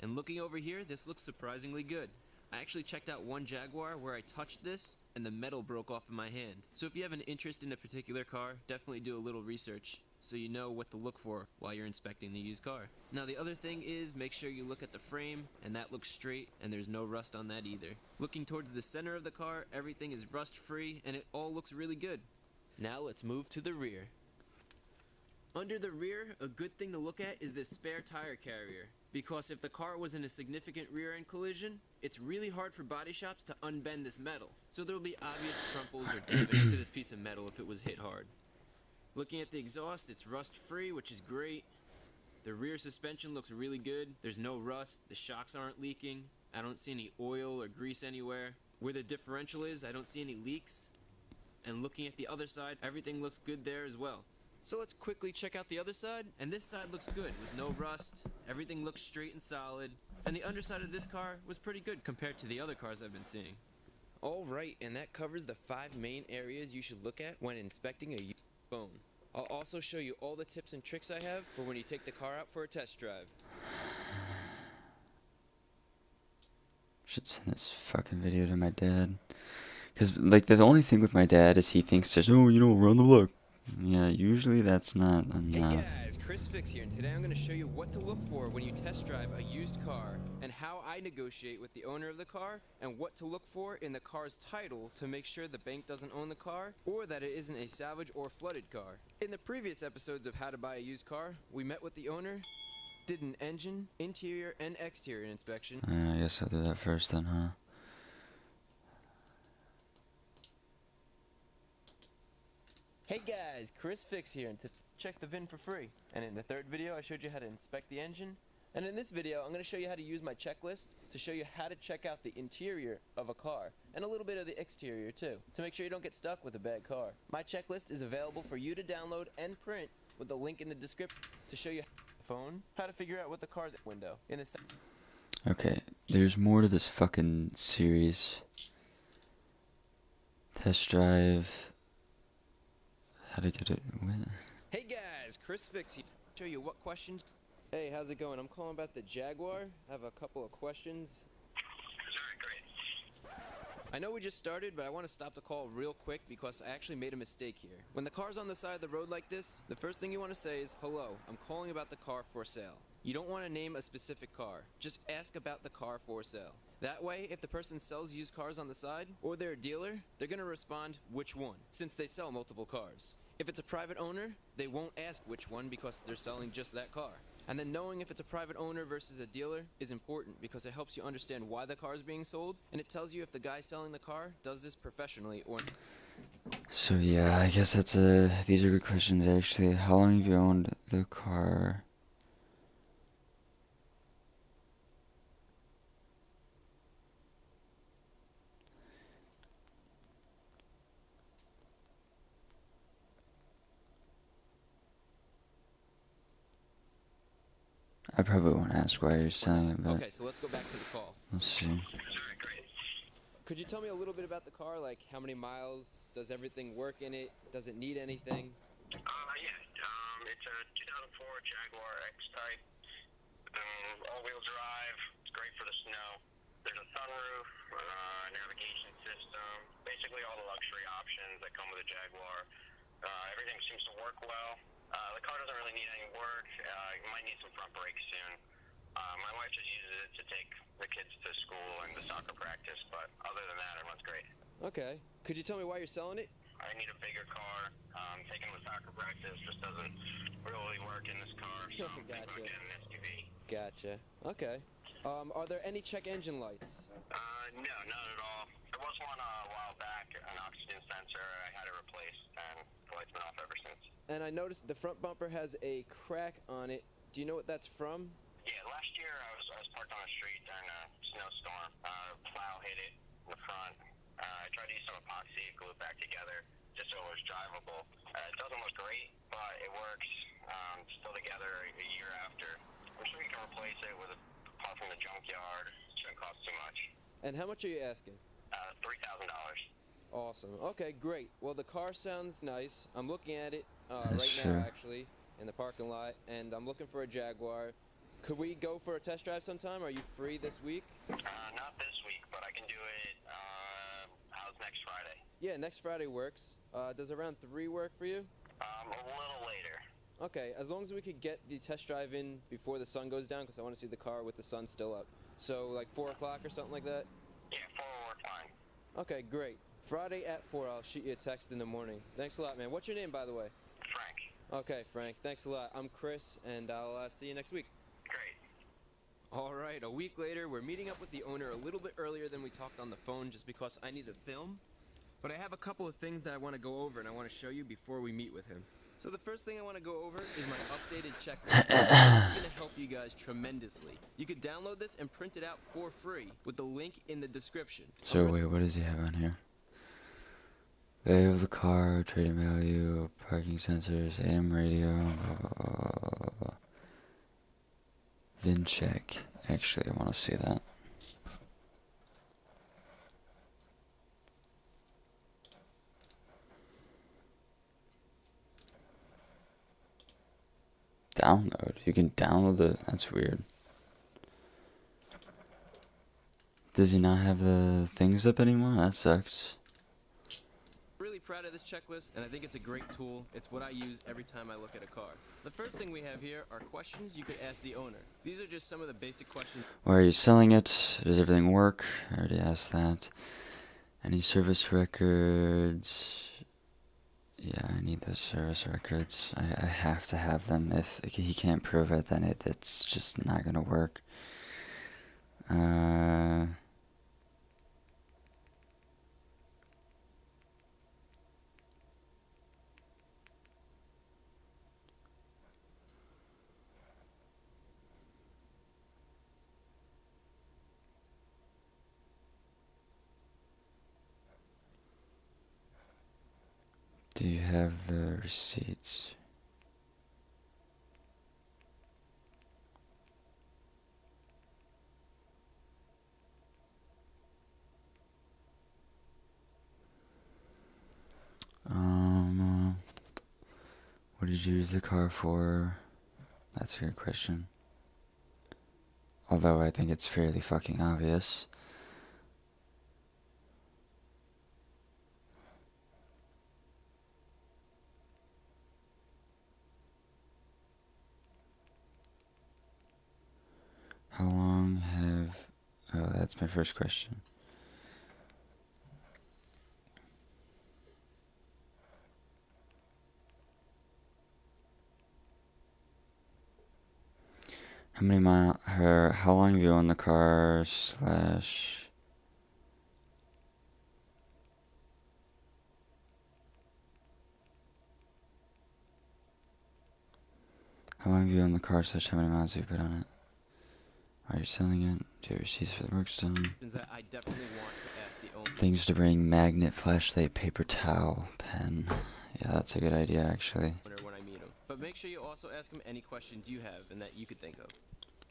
[SPEAKER 5] And looking over here, this looks surprisingly good. I actually checked out one Jaguar where I touched this and the metal broke off in my hand. So if you have an interest in a particular car, definitely do a little research so you know what to look for while you're inspecting the used car. Now the other thing is make sure you look at the frame and that looks straight and there's no rust on that either. Looking towards the center of the car, everything is rust free and it all looks really good. Now let's move to the rear. Under the rear, a good thing to look at is this spare tire carrier, because if the car was in a significant rear end collision, it's really hard for body shops to unbend this metal, so there will be obvious crumples or damage to this piece of metal if it was hit hard. Looking at the exhaust, it's rust free, which is great. The rear suspension looks really good. There's no rust, the shocks aren't leaking, I don't see any oil or grease anywhere. Where the differential is, I don't see any leaks. And looking at the other side, everything looks good there as well. So let's quickly check out the other side, and this side looks good with no rust, everything looks straight and solid, and the underside of this car was pretty good compared to the other cars I've been seeing. Alright, and that covers the 5 main areas you should look at when inspecting a used phone. I'll also show you all the tips and tricks I have for when you take the car out for a test drive.
[SPEAKER 1] Should send this fucking video to my dad. Because, like, the only thing with my dad is he thinks just, oh, you know, run the block. Yeah, usually that's not enough.
[SPEAKER 5] Hey guys, Chris Fix here, and today I'm going to show you what to look for when you test drive a used car, and how I negotiate with the owner of the car, and what to look for in the car's title to make sure the bank doesn't own the car, or that it isn't a salvage or flooded car. In the previous episodes of How to Buy a Used Car, we met with the owner, did an engine, interior, and exterior inspection.
[SPEAKER 1] I guess I'll do that first then, huh?
[SPEAKER 5] Hey guys, Chris Fix here, and to check the VIN for free. And in the third video, I showed you how to inspect the engine. And in this video, I'm going to show you how to use my checklist to show you how to check out the interior of a car, and a little bit of the exterior too, to make sure you don't get stuck with a bad car. My checklist is available for you to download and print with the link in the description to show you phone, how to figure out what the car's window. In the
[SPEAKER 1] Okay, there's more to this fucking series. Test drive. How to get it?
[SPEAKER 5] Hey guys, Chris Fix here. Show you what questions. Hey, how's it going? I'm calling about the Jaguar. I have a couple of questions. I know we just started, but I want to stop the call real quick because I actually made a mistake here. When the car's on the side of the road like this, the first thing you want to say is, hello, I'm calling about the car for sale. You don't want to name a specific car. Just ask about the car for sale. That way, if the person sells used cars on the side, or they're a dealer, they're going to respond, which one, since they sell multiple cars. If it's a private owner, they won't ask which one because they're selling just that car. And then knowing if it's a private owner versus a dealer is important because it helps you understand why the car is being sold, and it tells you if the guy selling the car does this professionally or not.
[SPEAKER 1] So yeah, I guess that's these are good questions actually. How long have you owned the car? I probably won't ask why you're selling it, but
[SPEAKER 5] Okay, so let's go back to the call.
[SPEAKER 1] let's see.
[SPEAKER 5] Could you tell me a little bit about the car, like how many miles, does everything work in it, does it need anything?
[SPEAKER 6] It's a 2004 Jaguar X-Type, all-wheel drive. It's great for the snow. There's a sunroof, navigation system, basically all the luxury options that come with a Jaguar. Everything seems to work well. The car doesn't really need any work. You might need some front brakes soon. My wife just uses it to take the kids to school and to soccer practice, but other than that, it runs great.
[SPEAKER 5] Okay. Could you tell me why you're selling it?
[SPEAKER 6] I need a bigger car. Taking the soccer practice just doesn't really work in this car, so I'm thinking about getting an SUV.
[SPEAKER 5] Gotcha. Okay. Are there any check engine lights?
[SPEAKER 6] No, not at all. There was one a while back, an oxygen sensor. I had it replaced, and the light's been off ever since.
[SPEAKER 5] And I noticed the front bumper has a crack on it. Do you know what that's from?
[SPEAKER 6] Yeah, last year I was parked on the street during a snowstorm. Plow hit it in the front. I tried to use some epoxy and glue it back together just so it was drivable. It doesn't look great, but it works. Still together a year after. I'm sure you can replace it with a part from the junkyard. It shouldn't cost too much.
[SPEAKER 5] And how much are you asking?
[SPEAKER 6] $3,000.
[SPEAKER 5] Awesome. Okay, great. Well, the car sounds nice. I'm looking at it
[SPEAKER 1] That's
[SPEAKER 5] right
[SPEAKER 1] true.
[SPEAKER 5] now, actually, in the parking lot, and I'm looking for a Jaguar. Could we go for a test drive sometime? Are you free this week?
[SPEAKER 6] Not this week, but I can do it, how's next Friday?
[SPEAKER 5] Yeah, next Friday works. Does around 3 work for you?
[SPEAKER 6] A little later.
[SPEAKER 5] Okay, as long as we could get the test drive in before the sun goes down, because I want to see the car with the sun still up. So, like 4 o'clock or something like that?
[SPEAKER 6] Yeah, 4 will work fine.
[SPEAKER 5] Okay, great. Friday at 4, I'll shoot you a text in the morning. Thanks a lot, man. What's your name, by the way?
[SPEAKER 6] Frank.
[SPEAKER 5] Okay, Frank. Thanks a lot. I'm Chris, and I'll see you next week.
[SPEAKER 6] Great.
[SPEAKER 5] All right, a week later, we're meeting up with the owner a little bit earlier than we talked on the phone just because I need to film. But I have a couple of things that I want to go over and I want to show you before we meet with him. So the first thing I want to go over is my updated checklist. This is going to help you guys tremendously. You could download this and print it out for free with the link in the description.
[SPEAKER 1] So wait, what does he have on here? Value of the car, trading value, parking sensors, AM radio, blah, blah, blah, blah, blah. VIN check. Actually, I want to see that. Download. You can download it. That's weird. Does he not have the things up anymore? That sucks.
[SPEAKER 5] Really proud of this checklist, and I think it's a great tool. It's what I use every time I look at a car. The first thing we have here are questions you could ask the owner. These are just some of the basic questions.
[SPEAKER 1] Why are you selling it? Does everything work? I already asked that. Any service records? Yeah, I need those service records. I have to have them. If he can't prove it, then it's just not gonna work. Do you have the receipts? What did you use the car for? That's a good question. Although I think it's fairly fucking obvious. How long have... Oh, that's my first question. How many how long have you owned the car / How long have you owned the car / how many miles have you put on it? Are you selling it? Do you have receipts for the work done?
[SPEAKER 5] That I definitely want to ask the owner.
[SPEAKER 1] Things to bring: magnet, flashlight, paper towel, pen. Yeah, that's a good idea, actually.
[SPEAKER 5] When I meet him. But make sure you also ask him any questions you have and that you could think of.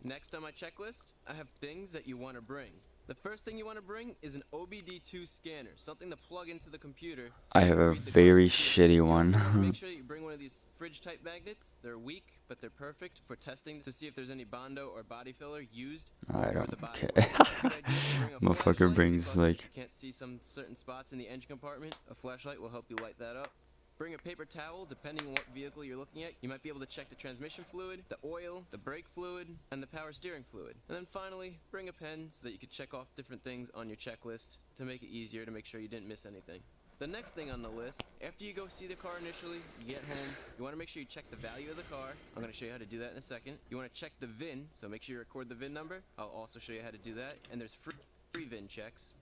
[SPEAKER 5] Next on my checklist, I have things that you want to bring. The first thing you want to bring is an OBD2 scanner, something to plug into the computer.
[SPEAKER 1] I have a very shitty one.
[SPEAKER 5] Make sure that you bring one of these fridge-type magnets. They're weak, but they're perfect for testing to see if there's any Bondo or body filler used.
[SPEAKER 1] I
[SPEAKER 5] over
[SPEAKER 1] don't
[SPEAKER 5] the body
[SPEAKER 1] care.
[SPEAKER 5] work. Good idea to bring a
[SPEAKER 1] Motherfucker
[SPEAKER 5] flashlight
[SPEAKER 1] brings,
[SPEAKER 5] because
[SPEAKER 1] like...
[SPEAKER 5] you can't see some certain spots in the engine compartment. A flashlight will help you light that up. Bring a paper towel, depending on what vehicle you're looking at. You might be able to check the transmission fluid, the oil, the brake fluid, and the power steering fluid. And then finally, bring a pen so that you can check off different things on your checklist to make it easier to make sure you didn't miss anything. The next thing on the list, after you go see the car initially, you get home, you want to make sure you check the value of the car. I'm going to show you how to do that in a second. You want to check the VIN, so make sure you record the VIN number. I'll also show you how to do that. And there's free VIN checks.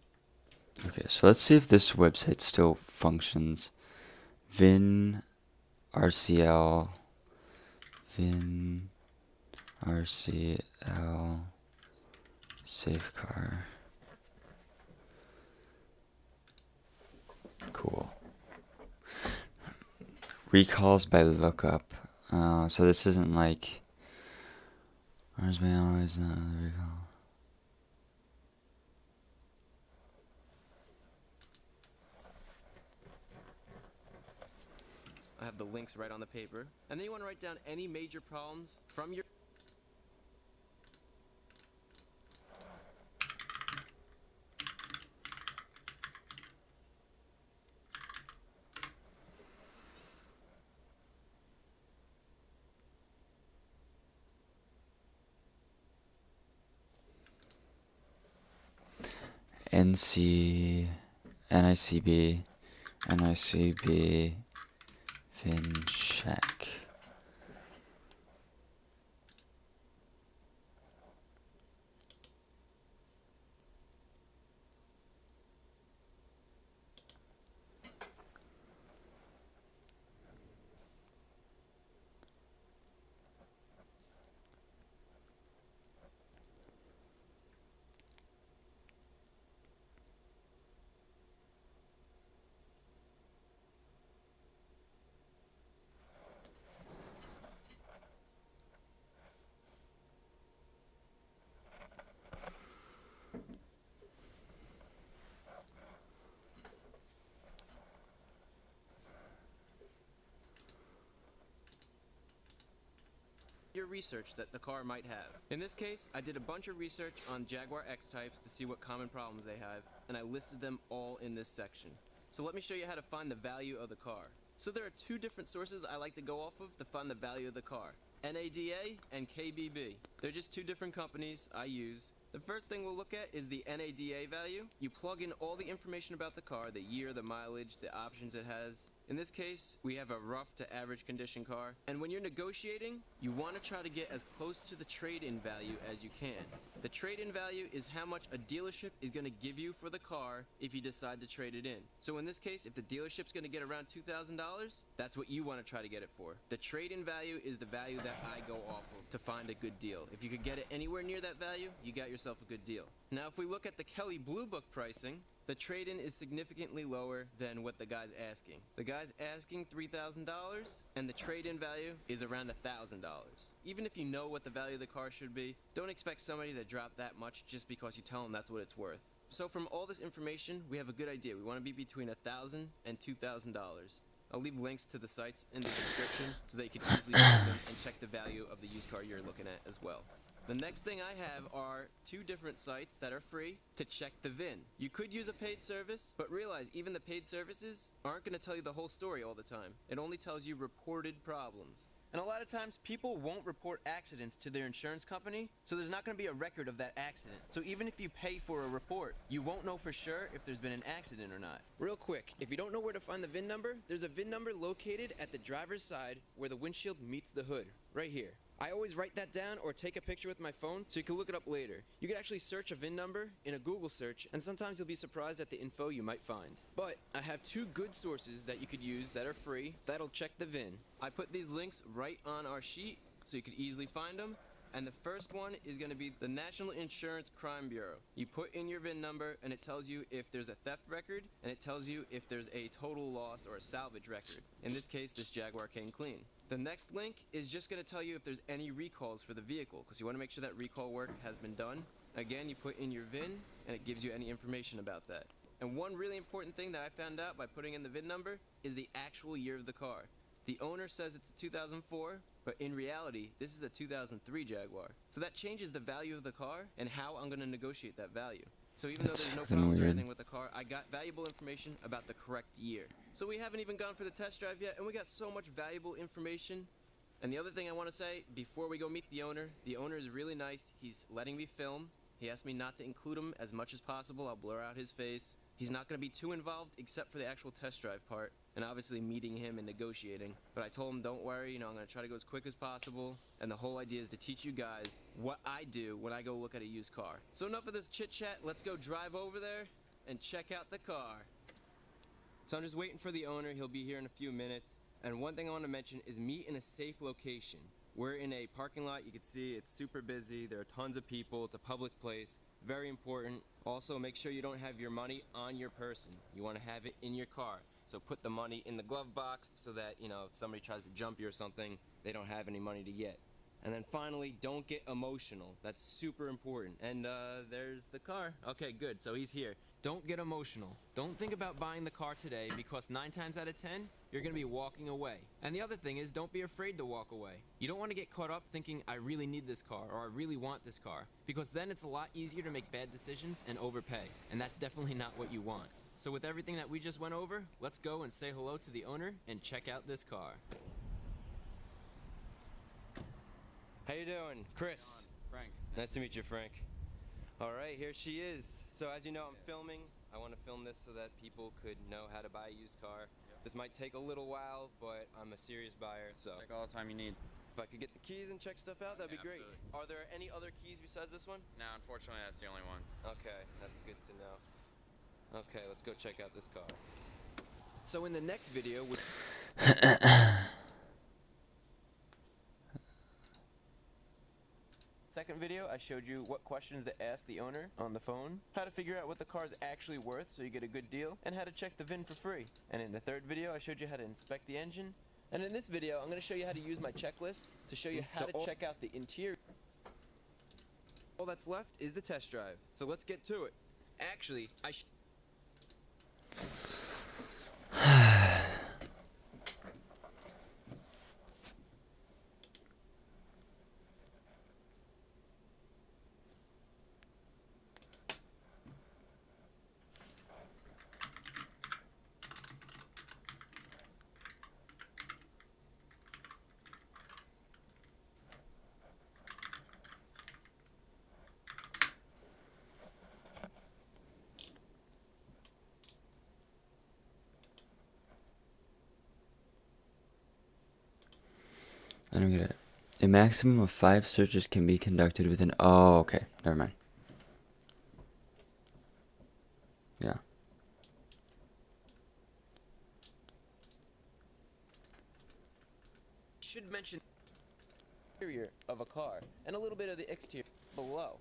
[SPEAKER 1] Okay, so let's see if this website still functions. VIN RCL VIN RCL safe car. Cool. Recalls by lookup. So this isn't like... Where's my always not another recall?
[SPEAKER 5] I have the links right on the paper. And then you want to write down any major problems from your
[SPEAKER 1] NC, NICB, NICB, fin check.
[SPEAKER 5] your research that the car might have. In this case, I did a bunch of research on Jaguar X types to see what common problems they have, and I listed them all in this section. So let me show you how to find the value of the car. So there are two different sources I like to go off of to find the value of the car: NADA and KBB. They're just two different companies I use. The first thing we'll look at is the NADA value. You plug in all the information about the car, the year, the mileage, the options it has. In this case, we have a rough to average condition car. And when you're negotiating, you want to try to get as close to the trade-in value as you can. The trade-in value is how much a dealership is going to give you for the car if you decide to trade it in. So in this case, if the dealership's going to get around $2,000, that's what you want to try to get it for. The trade-in value is the value that I go off of to find a good deal. If you could get it anywhere near that value, you got yourself a good deal. Now, if we look at the Kelly Blue Book pricing, the trade-in is significantly lower than what the guy's asking. The guy's asking $3,000, and the trade-in value is around $1,000. Even if you know what the value of the car should be, don't expect somebody to drop that much just because you tell them that's what it's worth. So from all this information, we have a good idea. We want to be between $1,000 and $2,000. I'll leave links to the sites in the description so that you can easily find them and check the value of the used car you're looking at as well. The next thing I have are two different sites that are free to check the VIN. You could use a paid service, but realize even the paid services aren't going to tell you the whole story all the time. It only tells you reported problems. And a lot of times people won't report accidents to their insurance company, so there's not going to be a record of that accident. So even if you pay for a report, you won't know for sure if there's been an accident or not. Real quick, if you don't know where to find the VIN number, there's a VIN number located at the driver's side where the windshield meets the hood, right here. I always write that down or take a picture with my phone so you can look it up later. You can actually search a VIN number in a Google search, and sometimes you'll be surprised at the info you might find. But I have two good sources that you could use that are free that'll check the VIN. I put these links right on our sheet so you could easily find them. And the first one is going to be the National Insurance Crime Bureau. You put in your VIN number and it tells you if there's a theft record, and it tells you if there's a total loss or a salvage record. In this case, this Jaguar came clean. The next link is just going to tell you if there's any recalls for the vehicle, because you want to make sure that recall work has been done. Again, you put in your VIN and it gives you any information about that. And one really important thing that I found out by putting in the VIN number is the actual year of the car. The owner says it's a 2004, but in reality, this is a 2003 Jaguar. So that changes the value of the car and how I'm going to negotiate that value. So even though there's no problems or anything with the car, I got valuable information about the correct year. So we haven't even gone for the test drive yet, and we got so much valuable information. And the other thing I want to say, before we go meet the owner is really nice. He's letting me film. He asked me not to include him as much as possible. I'll blur out his face. He's not going to be too involved except for the actual test drive part, and obviously meeting him and negotiating. But I told him, don't worry, I'm going to try to go as quick as possible. And the whole idea is to teach you guys what I do when I go look at a used car. So enough of this chit chat. Let's go drive over there and check out the car. So I'm just waiting for the owner. He'll be here in a few minutes. And one thing I want to mention is meet in a safe location. We're in a parking lot. You can see it's super busy. There are tons of people. It's a public place. Very important. Also, make sure you don't have your money on your person. You want to have it in your car. So put the money in the glove box so that, if somebody tries to jump you or something, they don't have any money to get. And then finally, don't get emotional. That's super important. And there's the car. Okay, good. So he's here. Don't get emotional. Don't think about buying the car today, because 9 times out of 10, you're going to be walking away. And the other thing is, don't be afraid to walk away. You don't want to get caught up thinking, I really need this car, or I really want this car, because then it's a lot easier to make bad decisions and overpay, and that's definitely not what you want. So with everything that we just went over, let's go and say hello to the owner and check out this car. How you doing? Chris.
[SPEAKER 7] Frank.
[SPEAKER 5] Nice to meet you, Frank. All right, here she is. So as you know, I'm filming. I want to film this so that people could know how to buy a used car. Yep. This might take a little while, but I'm a serious buyer, so
[SPEAKER 7] Take all the time you need.
[SPEAKER 5] if I could get the keys and check stuff out, that'd be great.
[SPEAKER 7] Absolutely.
[SPEAKER 5] Are there any other keys besides this one?
[SPEAKER 7] No, unfortunately, that's the only one.
[SPEAKER 5] Okay, that's good to know. Okay, let's go check out this car. So in the next video, second video, I showed you what questions to ask the owner on the phone, how to figure out what the car's actually worth so you get a good deal, and how to check the VIN for free. And in the third video, I showed you how to inspect the engine. And in this video, I'm going to show you how to use my checklist to show you how to check out the interior. All that's left is the test drive. So let's get to it. Actually,
[SPEAKER 1] I don't get it. A maximum of 5 searches can be conducted within. Oh, okay. Never mind. Yeah.
[SPEAKER 5] should mention the interior of a car and a little bit of the exterior below.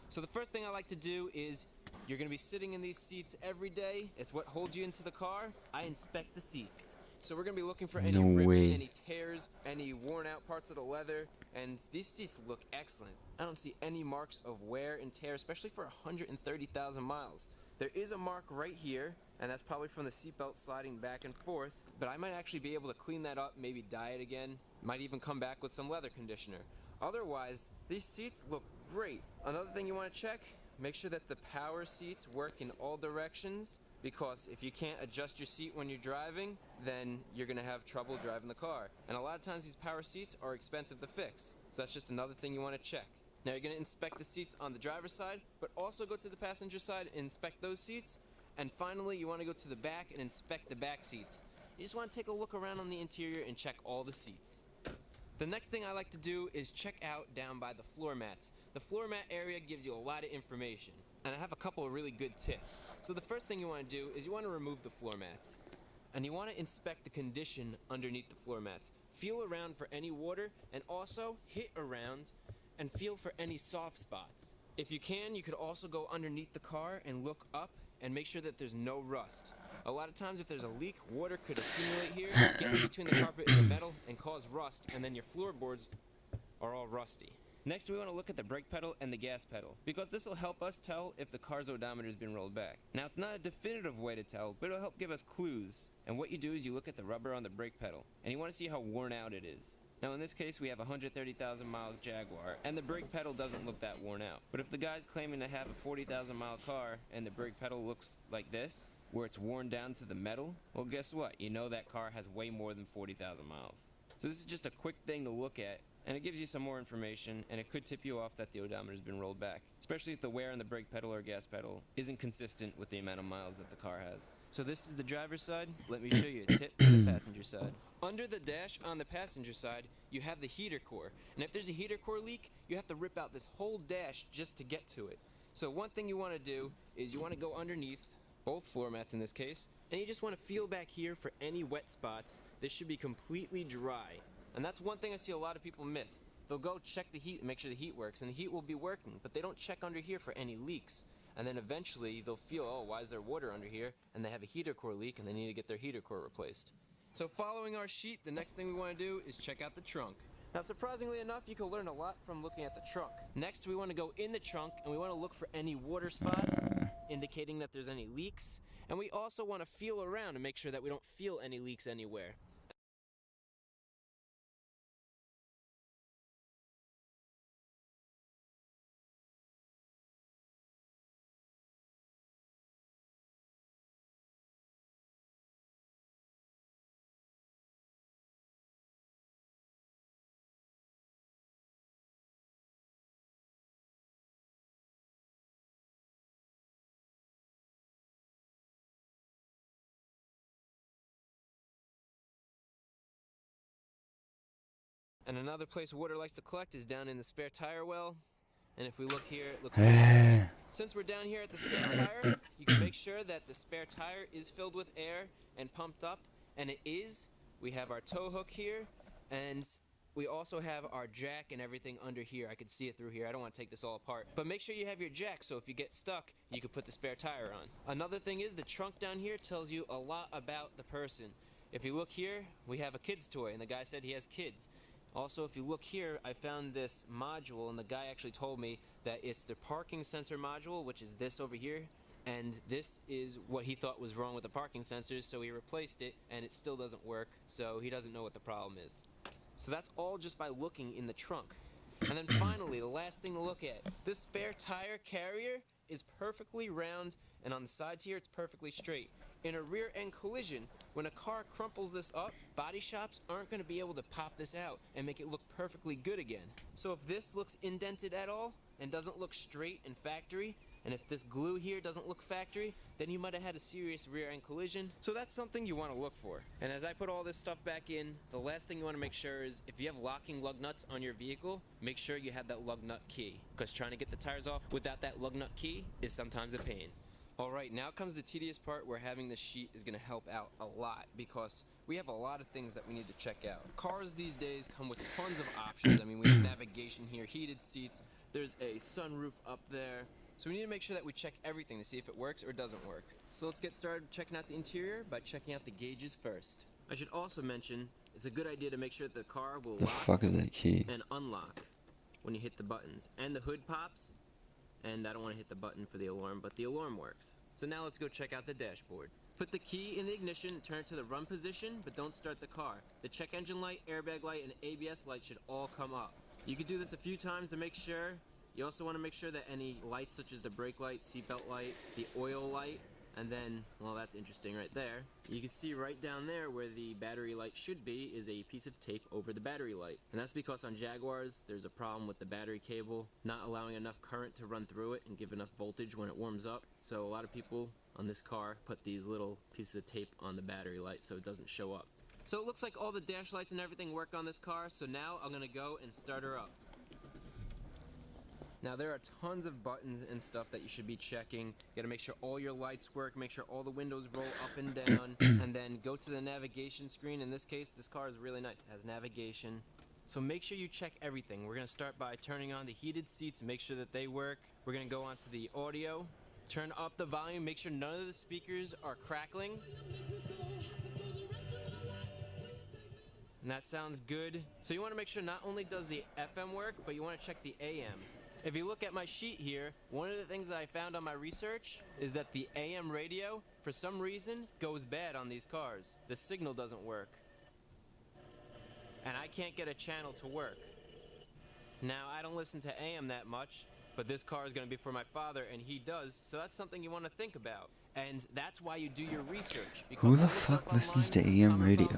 [SPEAKER 5] So the first thing I like to do is, you're going to be sitting in these seats every day. It's what holds you into the car. I inspect the seats. So we're going to be looking for any
[SPEAKER 1] No
[SPEAKER 5] rips,
[SPEAKER 1] way.
[SPEAKER 5] any tears, any worn out parts of the leather, and these seats look excellent. I don't see any marks of wear and tear, especially for 130,000 miles. There is a mark right here, and that's probably from the seatbelt sliding back and forth, but I might actually be able to clean that up, maybe dye it again, might even come back with some leather conditioner. Otherwise, these seats look great. Another thing you want to check, make sure that the power seats work in all directions, because if you can't adjust your seat when you're driving, then you're going to have trouble driving the car. And a lot of times these power seats are expensive to fix, so that's just another thing you want to check. Now you're going to inspect the seats on the driver's side, but also go to the passenger side and inspect those seats. And finally, you want to go to the back and inspect the back seats. You just want to take a look around on the interior and check all the seats. The next thing I like to do is check out down by the floor mats. The floor mat area gives you a lot of information, and I have a couple of really good tips. So the first thing you want to do is you want to remove the floor mats, and you want to inspect the condition underneath the floor mats. Feel around for any water, and also hit around and feel for any soft spots. If you can, you could also go underneath the car and look up and make sure that there's no rust. A lot of times if there's a leak, water could accumulate here, get in between the carpet and the metal, and cause rust, and then your floorboards are all rusty. Next, we want to look at the brake pedal and the gas pedal, because this will help us tell if the car's odometer has been rolled back. Now, it's not a definitive way to tell, but it'll help give us clues. And what you do is you look at the rubber on the brake pedal, and you want to see how worn out it is. Now in this case, we have a 130,000 mile Jaguar, and the brake pedal doesn't look that worn out. But if the guy's claiming to have a 40,000 mile car, and the brake pedal looks like this, where it's worn down to the metal, well guess what? You know that car has way more than 40,000 miles. So this is just a quick thing to look at, and it gives you some more information, and it could tip you off that the odometer's been rolled back, especially if the wear on the brake pedal or gas pedal isn't consistent with the amount of miles that the car has. So this is the driver's side. Let me show you a tip for the passenger side. Under the dash on the passenger side, you have the heater core, and if there's a heater core leak, you have to rip out this whole dash just to get to it. So one thing you want to do is you want to go underneath both floor mats in this case, and you just want to feel back here for any wet spots. This should be completely dry. And that's one thing I see a lot of people miss. They'll go check the heat and make sure the heat works, and the heat will be working, but they don't check under here for any leaks. And then eventually they'll feel, oh, why is there water under here? And they have a heater core leak, and they need to get their heater core replaced. So following our sheet, the next thing we want to do is check out the trunk. Now surprisingly enough, you can learn a lot from looking at the trunk. Next, we want to go in the trunk, and we want to look for any water spots indicating that there's any leaks. And we also want to feel around and make sure that we don't feel any leaks anywhere. And another place water likes to collect is down in the spare tire well. And if we look here, it looks like since we're down here at the spare tire, you can make sure that the spare tire is filled with air and pumped up, and it is. We have our tow hook here, and we also have our jack and everything under here. I could see it through here. I don't want to take this all apart. But make sure you have your jack, so if you get stuck, you can put the spare tire on. Another thing is the trunk down here tells you a lot about the person. If you look here, we have a kid's toy, and the guy said he has kids. Also, if you look here, I found this module, and the guy actually told me that it's the parking sensor module, which is this over here, and this is what he thought was wrong with the parking sensors, so he replaced it, and it still doesn't work, so he doesn't know what the problem is. So that's all just by looking in the trunk. And then finally, the last thing to look at, this spare tire carrier is perfectly round, and on the sides here, it's perfectly straight. In a rear end collision, when a car crumples this up, body shops aren't going to be able to pop this out and make it look perfectly good again. So if this looks indented at all and doesn't look straight and factory, and if this glue here doesn't look factory, then you might have had a serious rear end collision. So that's something you want to look for. And as I put all this stuff back in, the last thing you want to make sure is if you have locking lug nuts on your vehicle, make sure you have that lug nut key, because trying to get the tires off without that lug nut key is sometimes a pain. Alright, now comes the tedious part where having this sheet is going to help out a lot, because we have a lot of things that we need to check out. Cars these days come with tons of options. I mean, we have navigation here, heated seats, there's a sunroof up there. So we need to make sure that we check everything to see if it works or doesn't work. So let's get started checking out the interior by checking out the gauges first. I should also mention, it's a good idea to make sure that the car will
[SPEAKER 1] The
[SPEAKER 5] lock
[SPEAKER 1] fuck is that key?
[SPEAKER 5] and unlock when you hit the buttons. And the hood pops. And I don't want to hit the button for the alarm, but the alarm works. So now let's go check out the dashboard. Put the key in the ignition, turn it to the run position, but don't start the car. The check engine light, airbag light, and ABS light should all come up. You can do this a few times to make sure. You also want to make sure that any lights such as the brake light, seatbelt light, the oil light, and then, well, that's interesting right there. You can see right down there where the battery light should be is a piece of tape over the battery light. And that's because on Jaguars, there's a problem with the battery cable not allowing enough current to run through it and give enough voltage when it warms up. So a lot of people on this car put these little pieces of tape on the battery light so it doesn't show up. So it looks like all the dash lights and everything work on this car, so now I'm gonna go and start her up. Now there are tons of buttons and stuff that you should be checking. You gotta make sure all your lights work, make sure all the windows roll up and down, and then go to the navigation screen. In this case, this car is really nice. It has navigation. So make sure you check everything. We're gonna start by turning on the heated seats and make sure that they work. We're gonna go on to the audio, turn up the volume, make sure none of the speakers are crackling. And that sounds good. So you wanna make sure not only does the FM work, but you wanna check the AM. If you look at my sheet here, one of the things that I found on my research is that the AM radio, for some reason, goes bad on these cars. The signal doesn't work. And I can't get a channel to work. Now, I don't listen to AM that much, but this car is going to be for my father, and he does, so that's something you want to think about. And that's why you do your research.
[SPEAKER 1] Who the fuck listens to AM radio?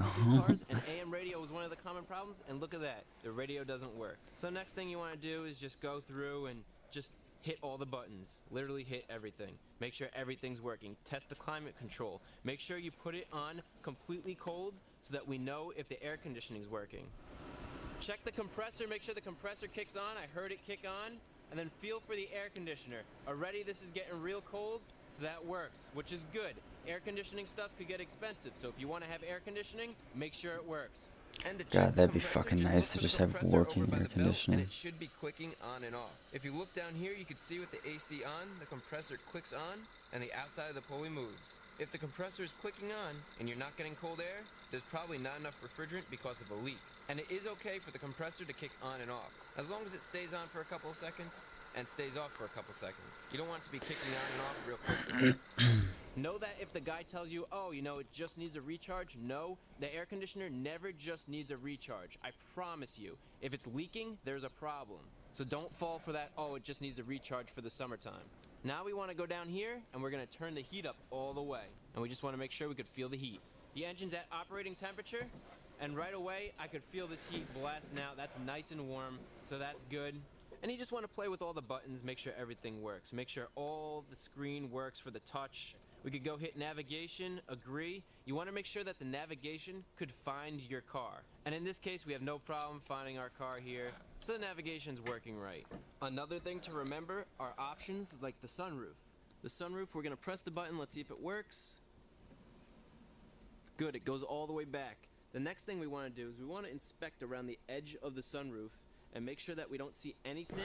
[SPEAKER 5] And AM radio was one of the common problems, and look at that. The radio doesn't work. So next thing you want to do is just go through and just hit all the buttons. Literally hit everything. Make sure everything's working. Test the climate control. Make sure you put it on completely cold so that we know if the air conditioning's working. Check the compressor. Make sure the compressor kicks on. I heard it kick on. And then feel for the air conditioner. Already this is getting real cold, so that works, which is good. Air conditioning stuff could get expensive, so if you want to have air conditioning, make sure it works. And to check
[SPEAKER 1] God,
[SPEAKER 5] the
[SPEAKER 1] that'd be
[SPEAKER 5] compressor,
[SPEAKER 1] fucking
[SPEAKER 5] just
[SPEAKER 1] nice
[SPEAKER 5] look
[SPEAKER 1] to
[SPEAKER 5] for
[SPEAKER 1] just
[SPEAKER 5] the
[SPEAKER 1] have
[SPEAKER 5] compressor
[SPEAKER 1] working
[SPEAKER 5] over by
[SPEAKER 1] air
[SPEAKER 5] the belt, and
[SPEAKER 1] conditioning.
[SPEAKER 5] it should be clicking on and off. If you look down here, you can see with the AC on, the compressor clicks on, and the outside of the pulley moves. If the compressor is clicking on, and you're not getting cold air, there's probably not enough refrigerant because of a leak. And it is okay for the compressor to kick on and off, as long as it stays on for a couple of seconds, and stays off for a couple seconds. You don't want it to be kicking on and off real quick. Know that if the guy tells you, oh, you know, it just needs a recharge, no, the air conditioner never just needs a recharge. I promise you. If it's leaking, there's a problem. So don't fall for that, oh, it just needs a recharge for the summertime. Now we want to go down here, and we're going to turn the heat up all the way. And we just want to make sure we could feel the heat. The engine's at operating temperature, and right away, I could feel this heat blasting out. That's nice and warm, so that's good. And you just want to play with all the buttons, make sure everything works. Make sure all the screen works for the touch. We could go hit navigation, agree. You want to make sure that the navigation could find your car. And in this case, we have no problem finding our car here, so the navigation's working right. Another thing to remember are options like the sunroof. The sunroof, we're going to press the button, let's see if it works. Good, it goes all the way back. The next thing we want to do is we want to inspect around the edge of the sunroof and make sure that we don't see anything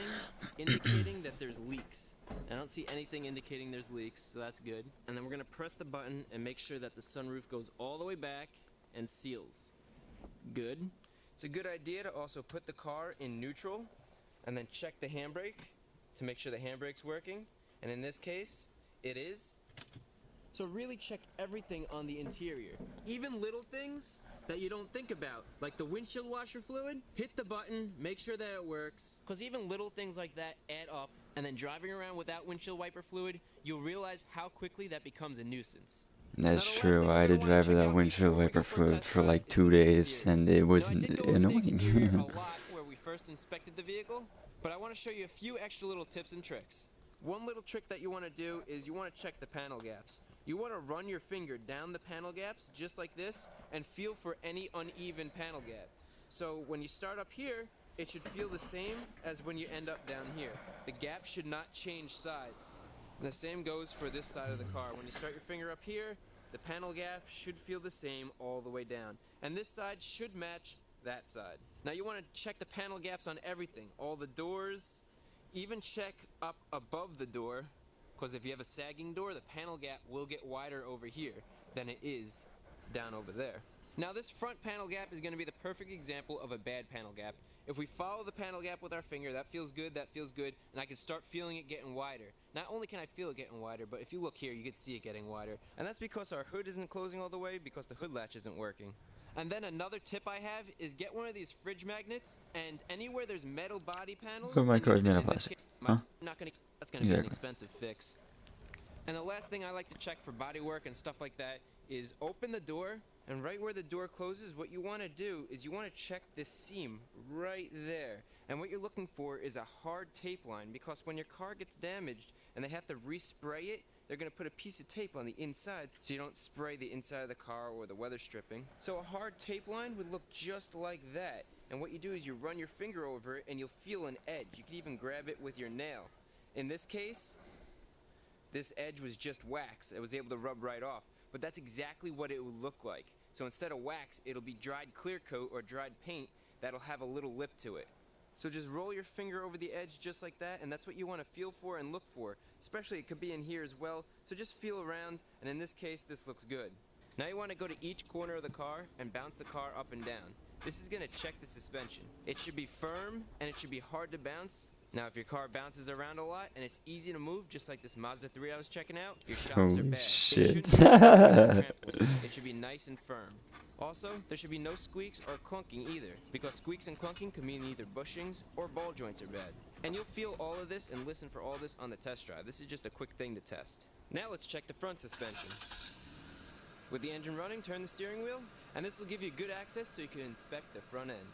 [SPEAKER 5] indicating that there's leaks. I don't see anything indicating there's leaks, so that's good. And then we're gonna press the button and make sure that the sunroof goes all the way back and seals. Good. It's a good idea to also put the car in neutral and then check the handbrake to make sure the handbrake's working. And in this case, it is. So really check everything on the interior. Even little things that you don't think about, like the windshield washer fluid, hit the button, make sure that it works, because even little things like that add up, and then driving around without windshield wiper fluid, you'll realize how quickly that becomes a nuisance.
[SPEAKER 1] That's true. I had to drive without windshield wiper fluid for like 2 days, and it was
[SPEAKER 5] Now, I did go over the exterior a
[SPEAKER 1] annoying.
[SPEAKER 5] lot where we first inspected the vehicle, but I want to show you a few extra little tips and tricks. One little trick that you want to do is you want to check the panel gaps. You want to run your finger down the panel gaps just like this and feel for any uneven panel gap. So when you start up here, it should feel the same as when you end up down here. The gap should not change sides. And the same goes for this side of the car. When you start your finger up here, the panel gap should feel the same all the way down. And this side should match that side. Now you want to check the panel gaps on everything, all the doors, even check up above the door, because if you have a sagging door, the panel gap will get wider over here than it is down over there. Now this front panel gap is going to be the perfect example of a bad panel gap. If we follow the panel gap with our finger, that feels good, and I can start feeling it getting wider. Not only can I feel it getting wider, but if you look here, you can see it getting wider. And that's because our hood isn't closing all the way, because the hood latch isn't working. And then another tip I have is get one of these fridge magnets, and anywhere there's metal body panels.
[SPEAKER 1] But my
[SPEAKER 5] and
[SPEAKER 1] car's
[SPEAKER 5] in
[SPEAKER 1] made of
[SPEAKER 5] this
[SPEAKER 1] plastic.
[SPEAKER 5] case,
[SPEAKER 1] Huh?
[SPEAKER 5] that's gonna be an
[SPEAKER 1] Exactly.
[SPEAKER 5] expensive fix. And the last thing I like to check for body work and stuff like that is open the door, and right where the door closes, what you want to do is you want to check this seam right there. And what you're looking for is a hard tape line, because when your car gets damaged and they have to respray it, they're going to put a piece of tape on the inside so you don't spray the inside of the car or the weather stripping. So a hard tape line would look just like that. And what you do is you run your finger over it and you'll feel an edge. You can even grab it with your nail. In this case, this edge was just wax. It was able to rub right off. But that's exactly what it would look like. So instead of wax, it'll be dried clear coat or dried paint that'll have a little lip to it. So just roll your finger over the edge just like that, and that's what you want to feel for and look for. Especially it could be in here as well, so just feel around, and in this case, this looks good. Now you want to go to each corner of the car and bounce the car up and down. This is going to check the suspension. It should be firm, and it should be hard to bounce. Now if your car bounces around a lot and it's easy to move, just like this Mazda 3 I was checking out, your shocks are
[SPEAKER 1] Holy
[SPEAKER 5] bad.
[SPEAKER 1] shit.
[SPEAKER 5] It shouldn't be like a trampoline. It should be nice and firm. Also, there should be no squeaks or clunking either, because squeaks and clunking can mean either bushings or ball joints are bad. And you'll feel all of this and listen for all this on the test drive. This is just a quick thing to test. Now let's check the front suspension. With the engine running, turn the steering wheel, and this will give you good access so you can inspect the front end.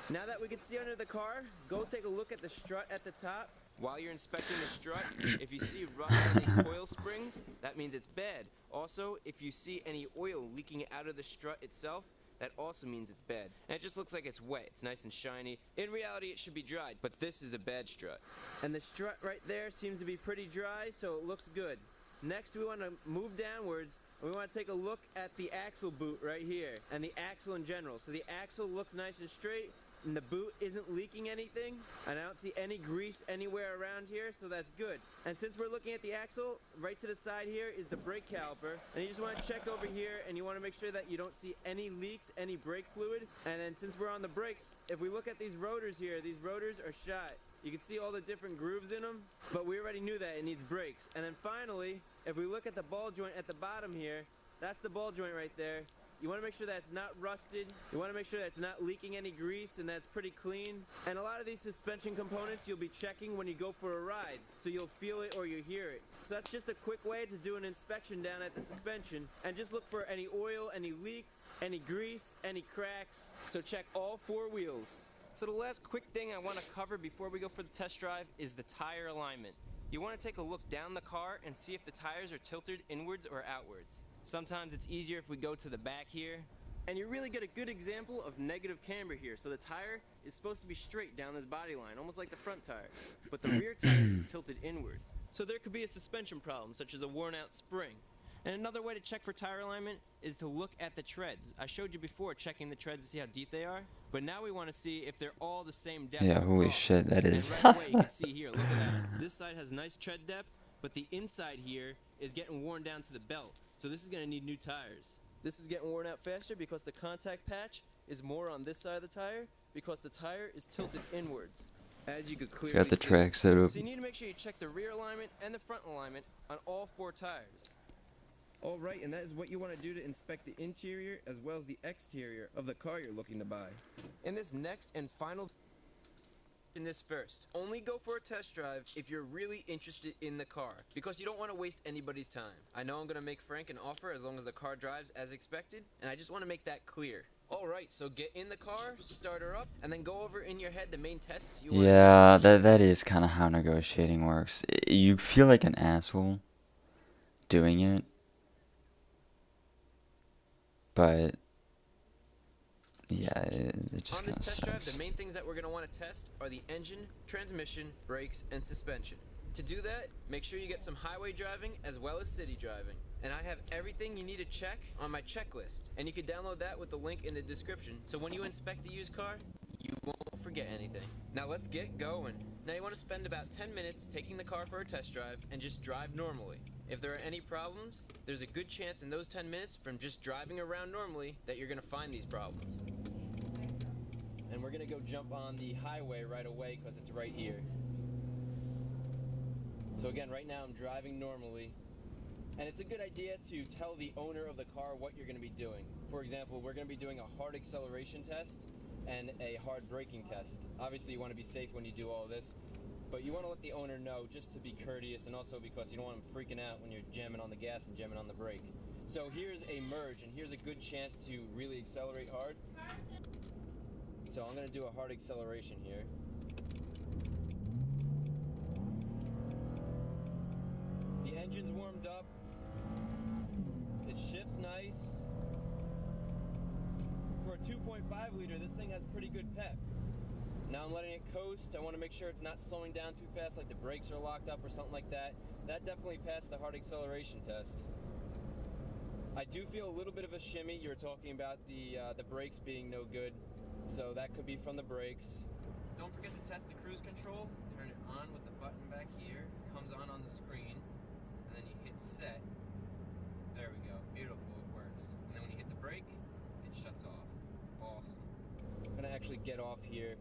[SPEAKER 5] Now that we can see under the car, go take a look at the strut at the top. While you're inspecting the strut, if you see rust on these coil springs, that means it's bad. Also, if you see any oil leaking out of the strut itself, that also means it's bad. And it just looks like it's wet. It's nice and shiny. In reality, it should be dried, but this is a bad strut. And the strut right there seems to be pretty dry, so it looks good. Next, we want to move downwards We want to take a look at the axle boot right here, and the axle in general. So the axle looks nice and straight, and the boot isn't leaking anything, and I don't see any grease anywhere around here, so that's good. And since we're looking at the axle, right to the side here is the brake caliper, and you just want to check over here, and you want to make sure that you don't see any leaks, any brake fluid. And then since we're on the brakes, if we look at these rotors here, these rotors are shot. You can see all the different grooves in them, but we already knew that it needs brakes. And then finally, if we look at the ball joint at the bottom here, that's the ball joint right there. You want to make sure that it's not rusted. You want to make sure that it's not leaking any grease and that's pretty clean. And a lot of these suspension components you'll be checking when you go for a ride, so you'll feel it or you hear it. So that's just a quick way to do an inspection down at the suspension, and just look for any oil, any leaks, any grease, any cracks. So check all 4 wheels. So the last quick thing I want to cover before we go for the test drive is the tire alignment. You want to take a look down the car and see if the tires are tilted inwards or outwards. Sometimes it's easier if we go to the back here, and you really get a good example of negative camber here. So the tire is supposed to be straight down this body line, almost like the front tire, but the rear tire is tilted inwards. So there could be a suspension problem, such as a worn out spring. And another way to check for tire alignment is to look at the treads. I showed you before checking the treads to see how deep they are, but now we want to see if they're all the same depth.
[SPEAKER 1] Yeah, holy
[SPEAKER 5] across.
[SPEAKER 1] shit, that is.
[SPEAKER 5] And right away you can see here, look at that. This side has nice tread depth, but the inside here is getting worn down to the belt. So this is going to need new tires. This is getting worn out faster because the contact patch is more on this side of the tire because the tire is tilted inwards. As you could clearly
[SPEAKER 1] Got the
[SPEAKER 5] see.
[SPEAKER 1] track set up.
[SPEAKER 5] So you need to make sure you check the rear alignment and the front alignment on all 4 tires. All right, and that is what you want to do to inspect the interior as well as the exterior of the car you're looking to buy. In this next and final in this first, only go for a test drive if you're really interested in the car, because you don't want to waste anybody's time. I know I'm going to make Frank an offer as long as the car drives as expected, and I just want to make that clear. Alright, so get in the car, start her up, and then go over in your head the main tests you want to do.
[SPEAKER 1] Yeah, that is kind of how negotiating works. You feel like an asshole doing it, but yeah, it just
[SPEAKER 5] On
[SPEAKER 1] kind
[SPEAKER 5] this
[SPEAKER 1] of
[SPEAKER 5] test drive,
[SPEAKER 1] sucks.
[SPEAKER 5] the main things that we're going to want to test are the engine, transmission, brakes, and suspension. To do that, make sure you get some highway driving as well as city driving. And I have everything you need to check on my checklist. And you can download that with the link in the description. So when you inspect the used car, you won't forget anything. Now let's get going. Now you want to spend about 10 minutes taking the car for a test drive and just drive normally. If there are any problems, there's a good chance in those 10 minutes from just driving around normally that you're going to find these problems. And we're going to go jump on the highway right away because it's right here. So again, right now I'm driving normally. And it's a good idea to tell the owner of the car what you're going to be doing. For example, we're going to be doing a hard acceleration test and a hard braking test. Obviously you want to be safe when you do all this, but you want to let the owner know just to be courteous, and also because you don't want them freaking out when you're jamming on the gas and jamming on the brake. So here's a merge, and here's a good chance to really accelerate hard. So I'm going to do a hard acceleration here. The engine's warmed up. It shifts nice. For a 2.5 liter, this thing has pretty good pep. Now I'm letting it coast. I want to make sure it's not slowing down too fast, like the brakes are locked up or something like that. That definitely passed the hard acceleration test. I do feel a little bit of a shimmy. You were talking about the brakes being no good, so that could be from the brakes. Don't forget to test the cruise control. Turn it on with the button back here. It comes on the screen, and then you hit set. There we go. Beautiful. It works. And then when you hit the brake, it shuts off. Awesome. I'm gonna actually get off here.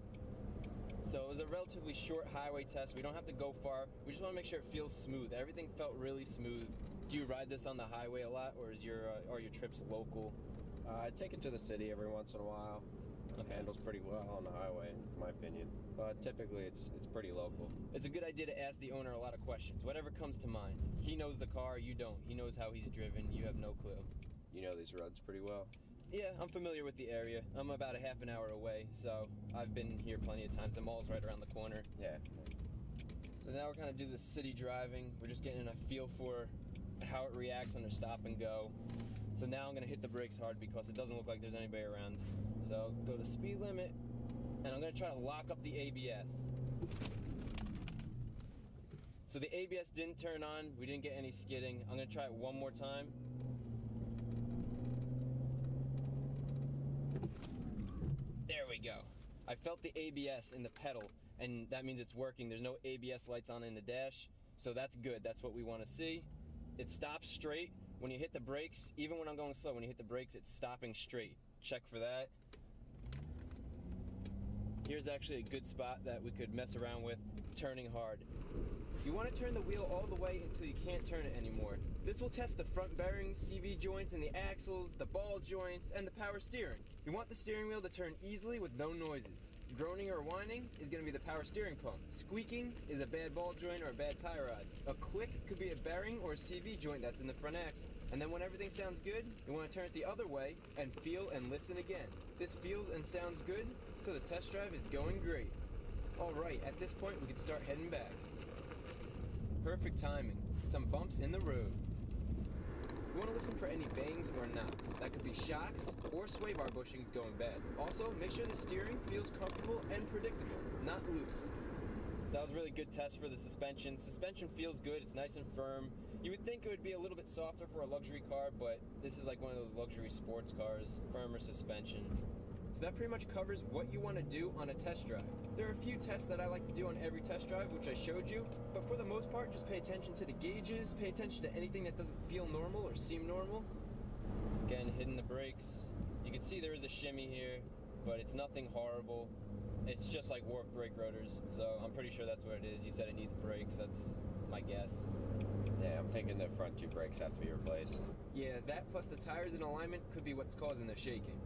[SPEAKER 5] So it was a relatively short highway test. We don't have to go far. We just want to make sure it feels smooth. Everything felt really smooth. Do you ride this on the highway a lot, or are your trips local?
[SPEAKER 8] I take it to the city every once in a while. It handles pretty well on the highway, in my opinion. But typically, it's pretty local.
[SPEAKER 5] It's a good idea to ask the owner a lot of questions, whatever comes to mind. He knows the car, you don't. He knows how he's driven, you have no clue.
[SPEAKER 8] You know these roads pretty well.
[SPEAKER 5] Yeah, I'm familiar with the area. I'm about a half an hour away, so I've been here plenty of times. The mall's right around the corner.
[SPEAKER 8] Yeah.
[SPEAKER 5] So now we're gonna do the city driving. We're just getting a feel for how it reacts under stop and go. So now I'm gonna hit the brakes hard because it doesn't look like there's anybody around. So go to speed limit, and I'm gonna try to lock up the ABS. So the ABS didn't turn on. We didn't get any skidding. I'm gonna try it one more time. go. I felt the ABS in the pedal, and that means it's working. There's no ABS lights on in the dash, so that's good. That's what we want to see. It stops straight. When you hit the brakes, even when I'm going slow, when you hit the brakes, it's stopping straight. Check for that. Here's actually a good spot that we could mess around with, turning hard. You want to turn the wheel all the way until you can't turn it anymore. This will test the front bearings, CV joints, and the axles, the ball joints, and the power steering. You want the steering wheel to turn easily with no noises. Groaning or whining is going to be the power steering pump. Squeaking is a bad ball joint or a bad tie rod. A click could be a bearing or a CV joint that's in the front axle. And then when everything sounds good, you want to turn it the other way and feel and listen again. This feels and sounds good, so the test drive is going great. Alright, at this point we can start heading back. Perfect timing. Some bumps in the road. You want to listen for any bangs or knocks. That could be shocks or sway bar bushings going bad. Also, make sure the steering feels comfortable and predictable, not loose. So that was a really good test for the suspension. Suspension feels good, it's nice and firm. You would think it would be a little bit softer for a luxury car, but this is like one of those luxury sports cars, firmer suspension. So that pretty much covers what you want to do on a test drive. There are a few tests that I like to do on every test drive, which I showed you, but for the most part, just pay attention to the gauges, pay attention to anything that doesn't feel normal or seem normal. Again, hitting the brakes. You can see there is a shimmy here, but it's nothing horrible. It's just like warped brake rotors, so I'm pretty sure that's what it is. You said it needs brakes, that's my guess.
[SPEAKER 8] Yeah, I'm thinking the front two brakes have to be replaced.
[SPEAKER 5] Yeah, that plus the tires in alignment could be what's causing the shaking.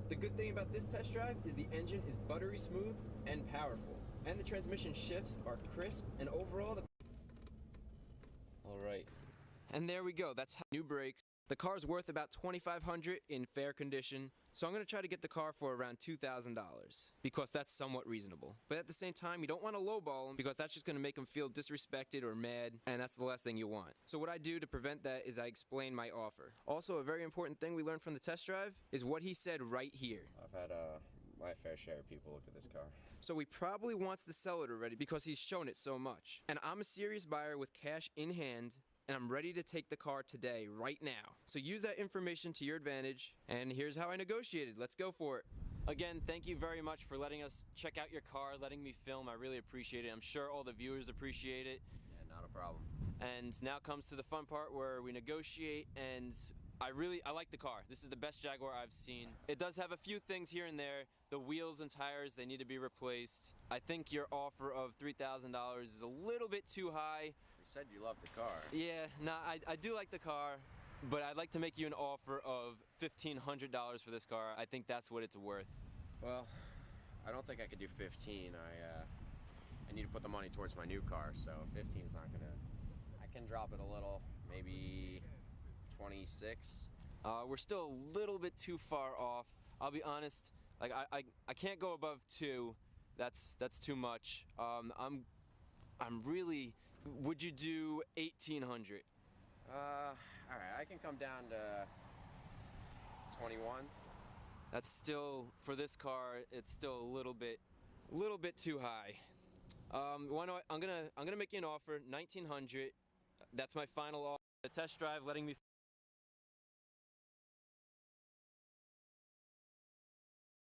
[SPEAKER 5] The good thing about this test drive is the engine is buttery smooth and powerful, and the transmission shifts are crisp, and overall the... Alright. And there we go, that's how new brakes. The car's worth about $2,500 in fair condition, so I'm going to try to get the car for around $2,000, because that's somewhat reasonable. But at the same time, you don't want to lowball him, because that's just going to make him feel disrespected or mad, and that's the last thing you want. So what I do to prevent that is I explain my offer. Also, a very important thing we learned from the test drive is what he said right here.
[SPEAKER 8] I've had my fair share of people look at this car.
[SPEAKER 5] So he probably wants to sell it already because he's shown it so much. And I'm a serious buyer with cash in hand, and I'm ready to take the car today, right now. So use that information to your advantage, and here's how I negotiated. Let's go for it. Again, thank you very much for letting us check out your car, letting me film. I really appreciate it. I'm sure all the viewers appreciate it.
[SPEAKER 8] Yeah, not a problem.
[SPEAKER 5] And now comes to the fun part where we negotiate, and I like the car. This is the best Jaguar I've seen. It does have a few things here and there. The wheels and tires, they need to be replaced. I think your offer of $3,000 is a little bit too high.
[SPEAKER 8] You said you loved the car.
[SPEAKER 5] Yeah, I do like the car, but I'd like to make you an offer of $1,500 for this car. I think that's what it's worth.
[SPEAKER 8] Well, I don't think I could do 15. I need to put the money towards my new car, so 15 is not gonna... I can drop it a little, maybe 26.
[SPEAKER 5] We're still a little bit too far off. I'll be honest, like I can't go above 2. That's too much. I'm really... Would you do 1,800?
[SPEAKER 8] All right, I can come down to 21.
[SPEAKER 5] That's still, for this car, it's still a little bit too high. I'm gonna make you an offer, 1,900. That's my final offer. The test drive, letting me